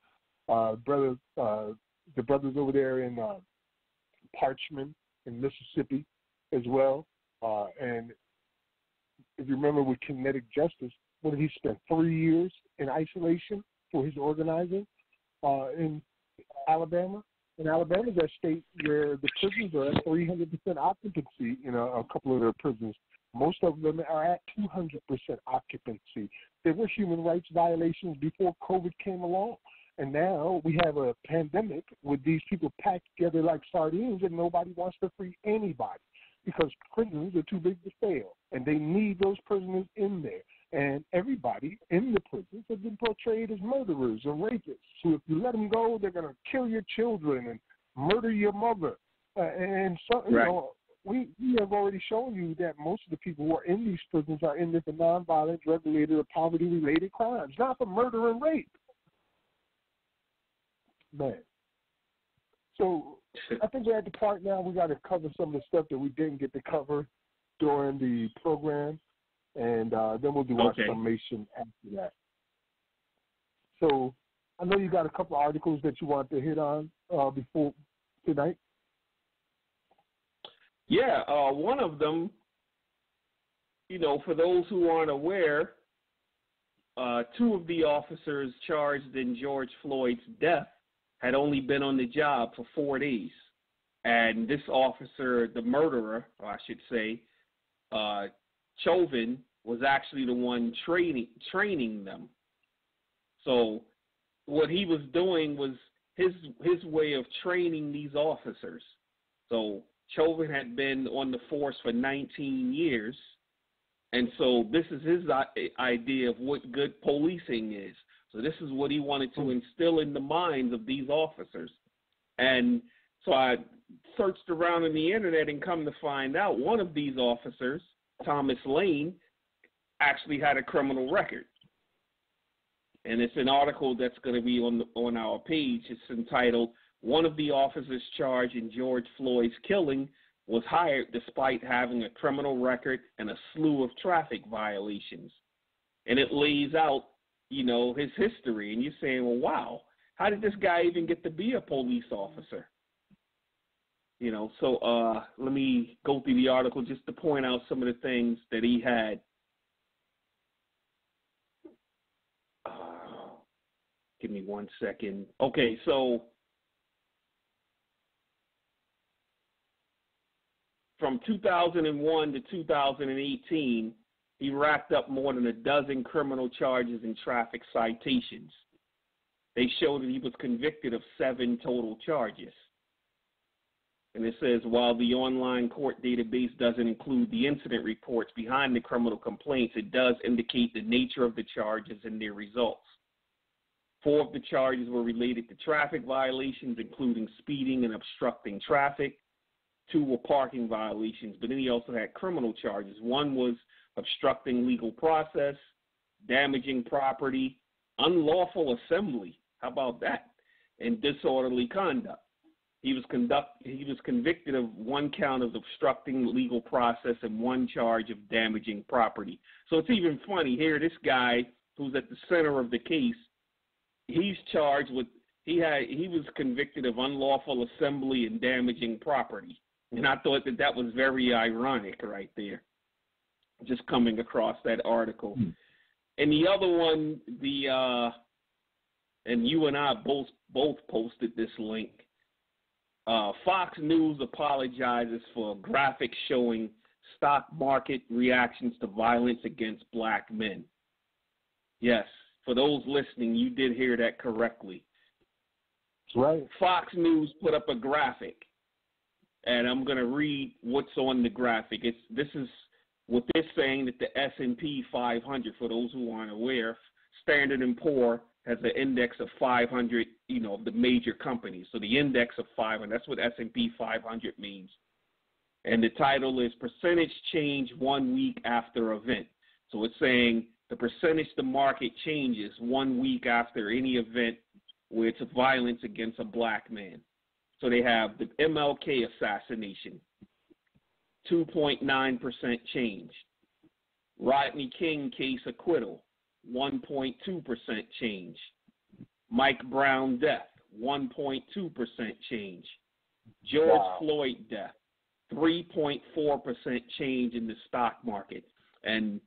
the brothers over there in Parchman in Mississippi as well. And if you remember with Kinetic Justice, what did he spend 3 years in isolation for his organizing in Alabama? And Alabama is that state where the prisons are at 300% occupancy in a couple of their prisons. Most of them are at 200% occupancy. There were human rights violations before COVID came along. And now we have a pandemic with these people packed together like sardines, and nobody wants to free anybody because prisons are too big to fail, and they need those prisoners in there. And everybody in the prisons have been portrayed as murderers or rapists. So if you let them go, they're going to kill your children and murder your mother. And so, you know, we have already shown you that most of the people who are in these prisons are in there for nonviolent, drug-related, or poverty-related crimes, not for murder and rape. Man. So I think we're at the part now we got to cover some of the stuff that we didn't get to cover during the program, and then we'll do our summation after that. So I know you got a couple of articles that you want to hit on before tonight. Yeah, one of them, you know, for those who aren't aware, two of the officers charged in George Floyd's death had only been on the job for 4 days. And this officer, the murderer, or I should say, Chauvin, was actually the one training them. So what he was doing was his way of training these officers. So Chauvin had been on the force for 19 years, and so this is his idea of what good policing is. So this is what he wanted to instill in the minds of these officers. And so I searched around on the internet and come to find out one of these officers, Thomas Lane, actually had a criminal record. And it's an article that's going to be on our page. It's entitled, "One of the officers charged in George Floyd's killing was hired despite having a criminal record and a slew of traffic violations." And it lays out, his history. And you're saying, well, wow, how did this guy even get to be a police officer? So let me go through the article just to point out some of the things that he had. Give me 1 second. Okay, so from 2001 to 2018, he racked up more than a dozen criminal charges and traffic citations. They showed that he was convicted of 7 total charges. And it says, while the online court database doesn't include the incident reports behind the criminal complaints, it does indicate the nature of the charges and their results. 4 of the charges were related to traffic violations, including speeding and obstructing traffic. 2 were parking violations, but then he also had criminal charges. 1 was obstructing legal process, damaging property, unlawful assembly. How about that? And disorderly conduct. He was convicted of 1 count of obstructing legal process and 1 charge of damaging property. So it's even funny here. This guy who's at the center of the case, he's charged with he was convicted of unlawful assembly and damaging property. And I thought that was very ironic right there, just coming across that article. And the other one, and you and I both posted this link. Fox News apologizes for graphics showing stock market reactions to violence against black men. Yes, for those listening, you did hear that correctly. That's right. Fox News put up a graphic, and I'm going to read what's on the graphic. This is what they're saying, that the S&P 500, for those who aren't aware, Standard & Poor has an index of 500, the major companies. So the index of 500, that's what S&P 500 means. And the title is Percentage Change 1 Week After Event. So it's saying the percentage the market changes 1 week after any event where it's violence against a black man. So they have the MLK assassination, 2.9% change. Rodney King case acquittal, 1.2% change. Mike Brown death, 1.2% change. George Floyd death, 3.4% change in the stock market. And,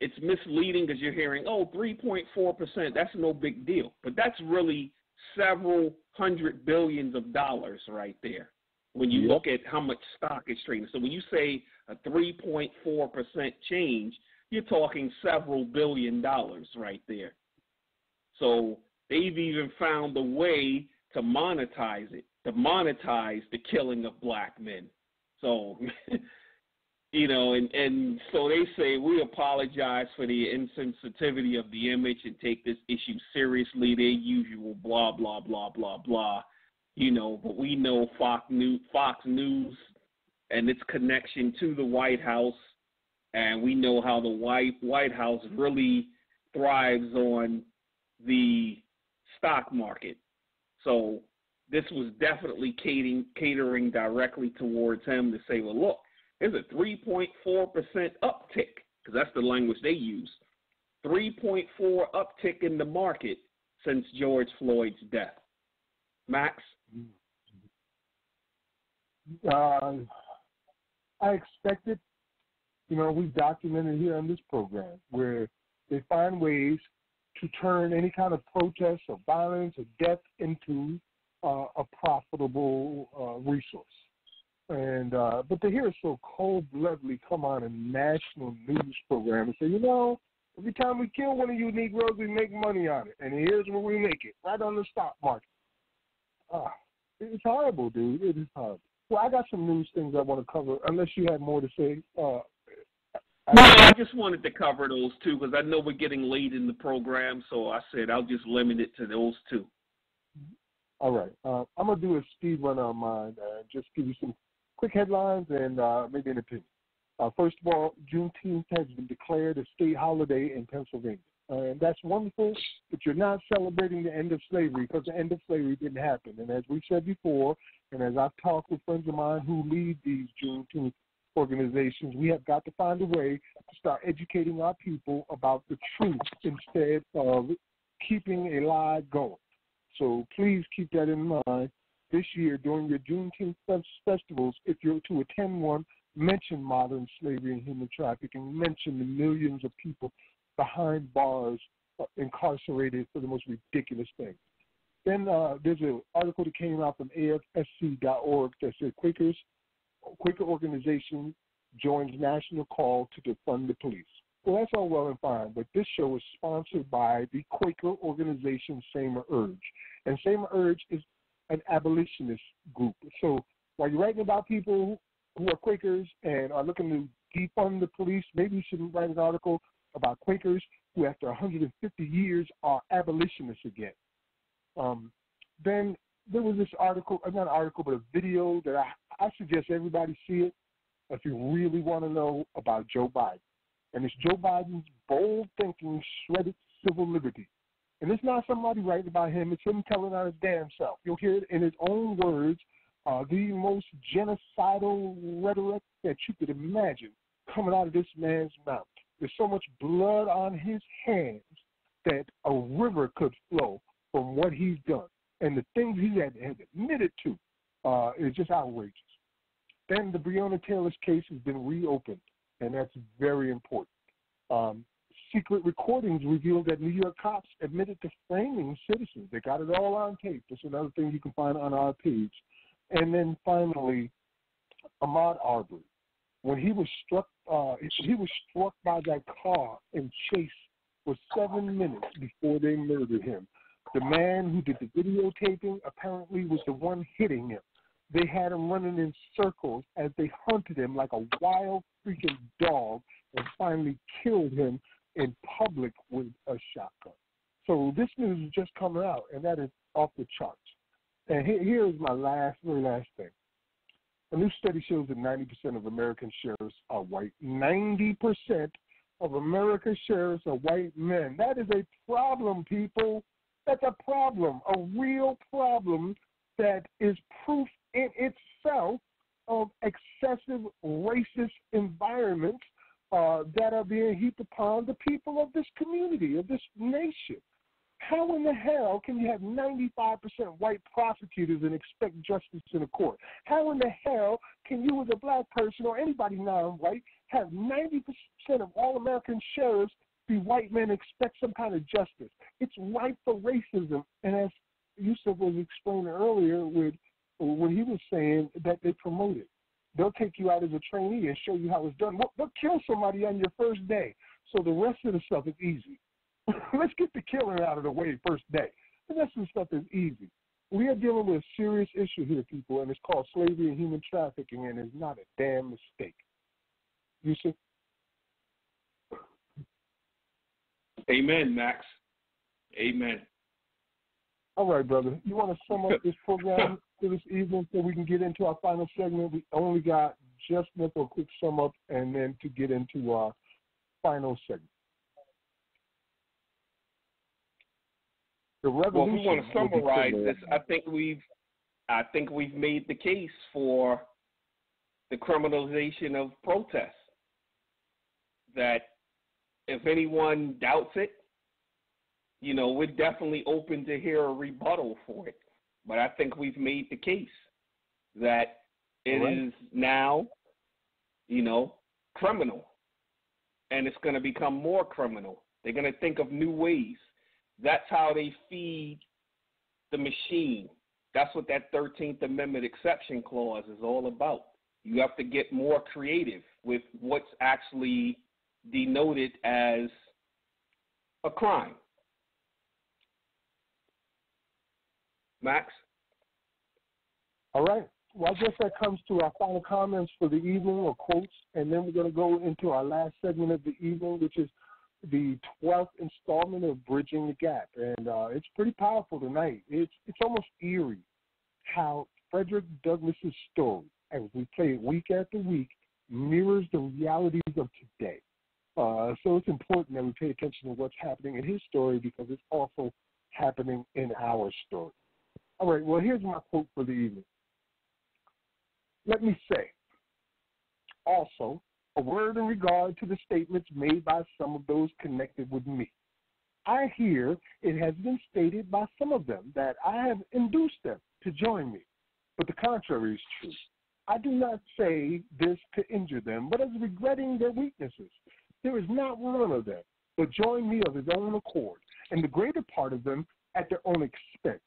it's misleading because you're hearing, 3.4%, that's no big deal. But that's really several hundred billions of dollars right there when you look at how much stock is trading. So when you say a 3.4% change, you're talking several $1 billion right there. So they've even found a way to monetize it, to monetize the killing of black men. So, and so they say, we apologize for the insensitivity of the image and take this issue seriously, their usual blah, blah, blah, blah, blah. But we know Fox News and its connection to the White House, and we know how the White House really thrives on the stock market. So this was definitely catering directly towards him to say, well, look, there's a 3.4% uptick, because that's the language they use. 3.4 uptick in the market since George Floyd's death. Max? I expected, we've documented here on this program where they find ways to turn any kind of protest or violence or death into a profitable resource. And but to hear it so cold-bloodedly come on a national news program and say, every time we kill one of you Negroes, we make money on it. And here's where we make it, right on the stock market. It's horrible, dude. It is horrible. Well, I got some news things I want to cover, unless you had more to say I just wanted to cover those two because I know we're getting late in the program, so I said I'll just limit it to those two. All right. I'm going to do a speed run on mine and just give you some quick headlines and maybe an opinion. First of all, Juneteenth has been declared a state holiday in Pennsylvania. And that's wonderful, but you're not celebrating the end of slavery because the end of slavery didn't happen. And as we said before, and as I've talked with friends of mine who lead these Juneteenth organizations, we have got to find a way to start educating our people about the truth instead of keeping a lie going. So please keep that in mind. This year, during your Juneteenth festivals, if you're to attend one, mention modern slavery and human trafficking, mention the millions of people behind bars incarcerated for the most ridiculous things. Then there's an article that came out from AFSC.org that said Quaker organization joins national call to defund the police. Well, that's all well and fine, but this show is sponsored by the Quaker organization Samer Urge. And Samer Urge is an abolitionist group. So while you're writing about people who are Quakers and are looking to defund the police, maybe you should write an article about Quakers who, after 150 years, are abolitionists again. Then there was this article, not an article, but a video that I suggest everybody see it if you really want to know about Joe Biden. And it's Joe Biden's bold thinking, shredded civil liberty. And it's not somebody writing about him. It's him telling on his damn self. You'll hear it in his own words, the most genocidal rhetoric that you could imagine coming out of this man's mouth. There's so much blood on his hands that a river could flow from what he's done. And the things he has admitted to is just outrageous. Then the Breonna Taylor's case has been reopened, and that's very important. Secret recordings revealed that New York cops admitted to framing citizens. They got it all on tape. That's another thing you can find on our page. And then finally, Ahmaud Arbery. When he was struck by that car and chased for 7 minutes before they murdered him. The man who did the videotaping apparently was the one hitting him. They had him running in circles as they hunted him like a wild freaking dog and finally killed him in public with a shotgun. So this news is just coming out, and that is off the charts. And here is my very last thing. A new study shows that 90% of American sheriffs are white. 90% of American sheriffs are white men. That is a problem, people. That's a problem, a real problem that is proof in itself of excessive racist environments that are being heaped upon the people of this community, of this nation. How in the hell can you have 95% white prosecutors and expect justice in a court? How in the hell can you as a black person or anybody non-white have 90% of all American sheriffs be white men and expect some kind of justice? It's ripe for racism. And as Yusuf was explaining earlier when he was saying that they promote it. They'll take you out as a trainee and show you how it's done. They'll kill somebody on your first day, so the rest of the stuff is easy. Let's get the killing out of the way first day. The rest of the stuff is easy. We are dealing with a serious issue here, people, and it's called slavery and human trafficking, and it's not a damn mistake. Yusuf? Amen, Max. Amen. All right, brother. You want to sum up this program for this evening so we can get into our final segment? We only got just enough for a quick sum up and then to get into our final segment. The revolution. Well, we want to summarize this. I think we've made the case for the criminalization of protest. That if anyone doubts it, we're definitely open to hear a rebuttal for it. But I think we've made the case that it is now, criminal. And it's going to become more criminal. They're going to think of new ways. That's how they feed the machine. That's what that 13th Amendment exception clause is all about. You have to get more creative with what's actually denoted as a crime. Max? All right. Well, I guess that comes to our final comments for the evening, or quotes, and then we're going to go into our last segment of the evening, which is the 12th installment of Bridging the Gap. And it's pretty powerful tonight. It's almost eerie how Fredrick Douglass's story, as we play it week after week, mirrors the realities of today. So it's important that we pay attention to what's happening in his story, because it's also happening in our story. All right, well, here's my quote for the evening. Let me say, also, a word in regard to the statements made by some of those connected with me. I hear it has been stated by some of them that I have induced them to join me, but the contrary is true. I do not say this to injure them, but as regretting their weaknesses. There is not one of them but joined me of his own accord, and the greater part of them at their own expense.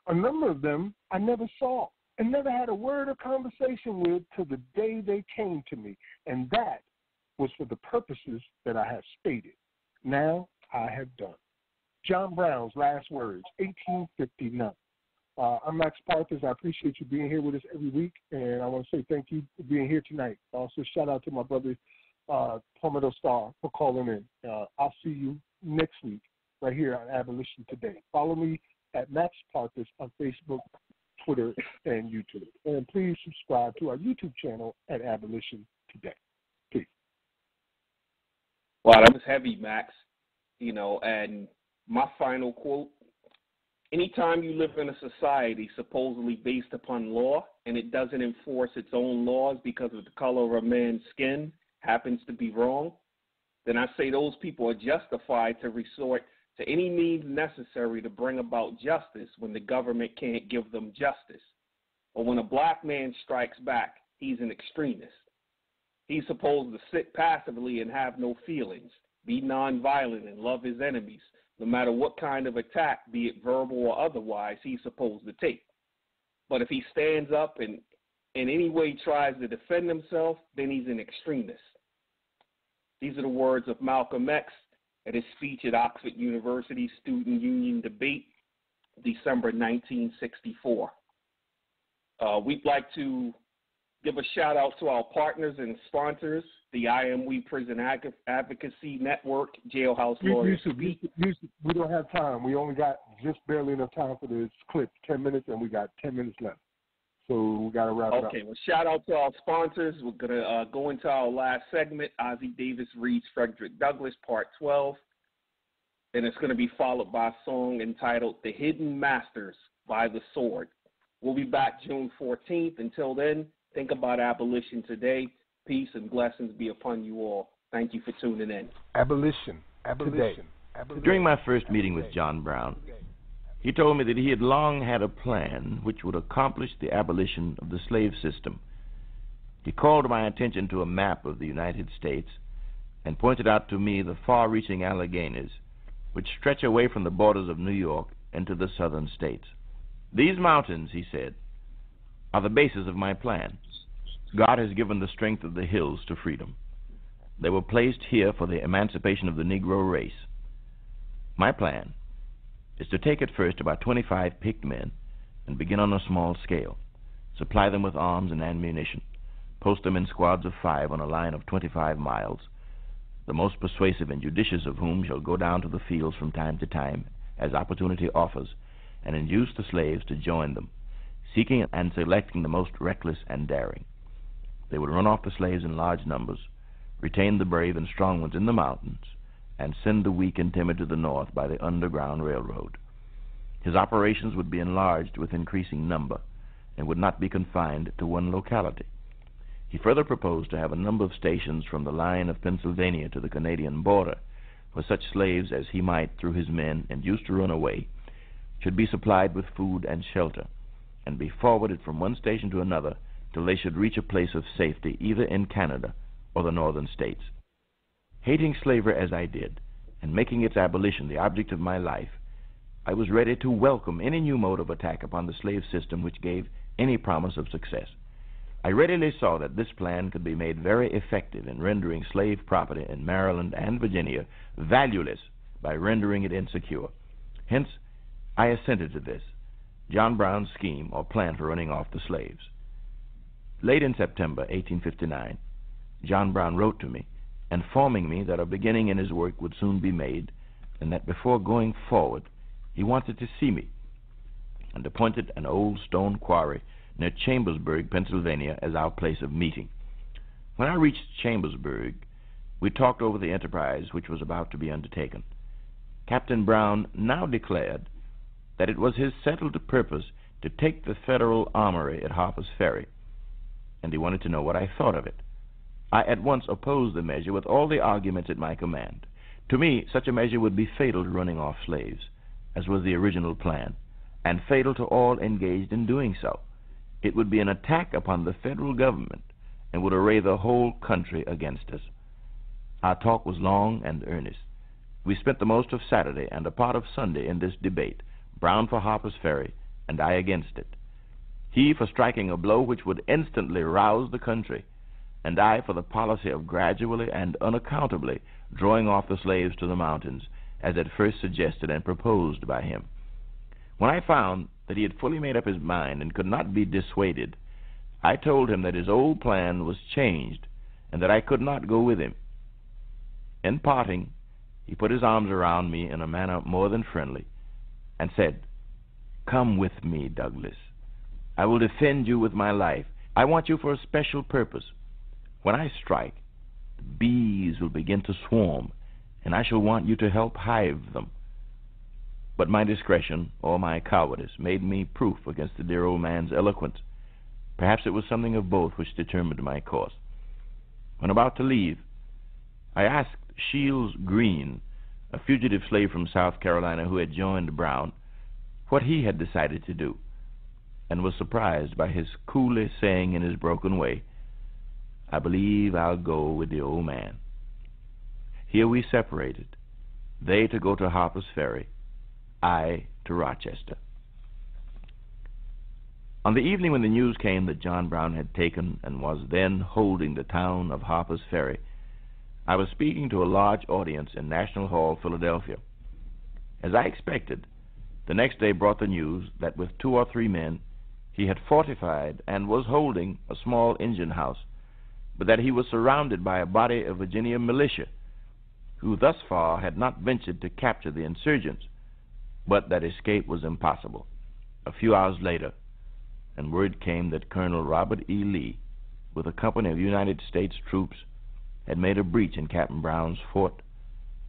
A number of them I never saw and never had a word of conversation with till the day they came to me, and that was for the purposes that I have stated. Now I have done. John Brown's last words, 1859. I'm Max Parthas. I appreciate you being here with us every week, and I want to say thank you for being here tonight. Also, shout out to my brother, Palmetto Star, for calling in. I'll see you next week right here on Abolition Today. Follow me at Max Parthas on Facebook, Twitter, and YouTube. And please subscribe to our YouTube channel at Abolition Today. Peace. Wow, that was heavy, Max. And my final quote, anytime you live in a society supposedly based upon law and it doesn't enforce its own laws because of the color of a man's skin happens to be wrong, then I say those people are justified to resort to any means necessary to bring about justice when the government can't give them justice. Or when a black man strikes back, he's an extremist. He's supposed to sit passively and have no feelings, be nonviolent and love his enemies, no matter what kind of attack, be it verbal or otherwise, he's supposed to take. But if he stands up and in any way tries to defend himself, then he's an extremist. These are the words of Malcolm X at his speech at Oxford University Student Union Debate, December 1964. We'd like to give a shout out to our partners and sponsors, the IMWE Prison Advocacy Network, Jailhouse Lawyers Speak. We don't have time. We only got just barely enough time for this clip, 10 minutes, and we got 10 minutes left. So we got to wrap it up. Okay, well, shout out to our sponsors. We're going to go into our last segment. Ossie Davis reads Fredrick Douglass, Part 12. And it's going to be followed by a song entitled The Hidden Masters by the Sword. We'll be back June 14th. Until then, think about abolition today. Peace and blessings be upon you all. Thank you for tuning in. Abolition. Today. During my first meeting with John Brown, he told me that he had long had a plan which would accomplish the abolition of the slave system. He called my attention to a map of the United States and pointed out to me the far-reaching Alleghanies, which stretch away from the borders of New York into the southern states. These mountains, he said, are the basis of my plan. God has given the strength of the hills to freedom. They were placed here for the emancipation of the Negro race. My plan is to take at first about 25 picked men and begin on a small scale, supply them with arms and ammunition, post them in squads of 5 on a line of 25 miles, the most persuasive and judicious of whom shall go down to the fields from time to time as opportunity offers and induce the slaves to join them, seeking and selecting the most reckless and daring. They would run off the slaves in large numbers, retain the brave and strong ones in the mountains, and send the weak and timid to the north by the Underground Railroad. His operations would be enlarged with increasing number and would not be confined to one locality. He further proposed to have a number of stations from the line of Pennsylvania to the Canadian border, where such slaves as he might, through his men, induce to run away, should be supplied with food and shelter, and be forwarded from one station to another till they should reach a place of safety either in Canada or the northern states. Hating slavery as I did, and making its abolition the object of my life, I was ready to welcome any new mode of attack upon the slave system which gave any promise of success. I readily saw that this plan could be made very effective in rendering slave property in Maryland and Virginia valueless by rendering it insecure. Hence, I assented to this, John Brown's scheme or plan for running off the slaves. Late in September 1859, John Brown wrote to me, informing me that a beginning in his work would soon be made, and that before going forward, he wanted to see me, and appointed an old stone quarry near Chambersburg, Pennsylvania, as our place of meeting. When I reached Chambersburg, we talked over the enterprise which was about to be undertaken. Captain Brown now declared that it was his settled purpose to take the federal armory at Harper's Ferry, and he wanted to know what I thought of it. I at once opposed the measure with all the arguments at my command. To me, such a measure would be fatal to running off slaves, as was the original plan, and fatal to all engaged in doing so. It would be an attack upon the federal government and would array the whole country against us. Our talk was long and earnest. We spent the most of Saturday and a part of Sunday in this debate, Brown for Harper's Ferry, and I against it. He for striking a blow which would instantly rouse the country, and I for the policy of gradually and unaccountably drawing off the slaves to the mountains, as at first suggested and proposed by him. When I found that he had fully made up his mind and could not be dissuaded, I told him that his old plan was changed and that I could not go with him. In parting, he put his arms around me in a manner more than friendly and said, "Come with me, Douglas. I will defend you with my life. I want you for a special purpose. When I strike, the bees will begin to swarm, and I shall want you to help hive them." But my discretion or my cowardice made me proof against the dear old man's eloquence. Perhaps it was something of both which determined my course. When about to leave, I asked Shields Green, a fugitive slave from South Carolina who had joined Brown, what he had decided to do, and was surprised by his coolly saying in his broken way, "I believe I'll go with the old man." Here we separated, they to go to Harper's Ferry, I to Rochester. On the evening when the news came that John Brown had taken and was then holding the town of Harper's Ferry, I was speaking to a large audience in National Hall, Philadelphia. As I expected, the next day brought the news that with 2 or 3 men he had fortified and was holding a small engine house, but that he was surrounded by a body of Virginia militia, who thus far had not ventured to capture the insurgents, but that escape was impossible. A few hours later, and word came that Colonel Robert E. Lee, with a company of United States troops, had made a breach in Captain Brown's fort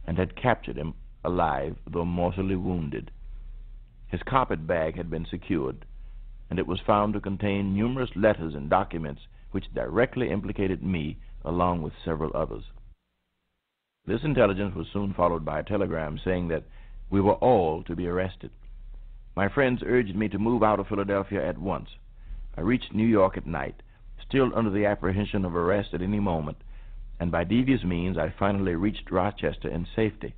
and had captured him alive, though mortally wounded. His carpet bag had been secured, and it was found to contain numerous letters and documents which directly implicated me, along with several others. This intelligence was soon followed by a telegram saying that we were all to be arrested. My friends urged me to move out of Philadelphia at once. I reached New York at night, still under the apprehension of arrest at any moment, and by devious means I finally reached Rochester in safety,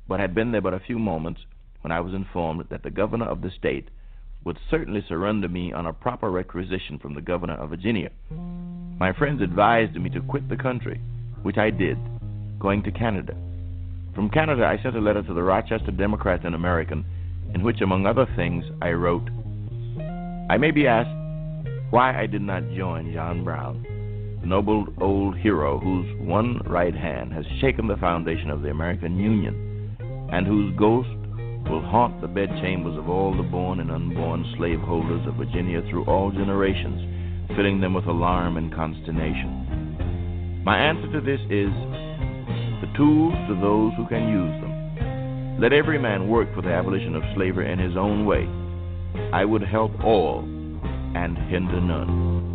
but had been there but a few moments when I was informed that the governor of the state would certainly surrender me on a proper requisition from the governor of Virginia. My friends advised me to quit the country, which I did, going to Canada. From Canada I sent a letter to the Rochester Democrat and American, in which, among other things, I wrote, "I may be asked why I did not join John Brown, the noble old hero whose one right hand has shaken the foundation of the American Union, and whose ghost will haunt the bedchambers of all the born and unborn slaveholders of Virginia through all generations, filling them with alarm and consternation. My answer to this is, the tools to those who can use them. Let every man work for the abolition of slavery in his own way. I would help all and hinder none."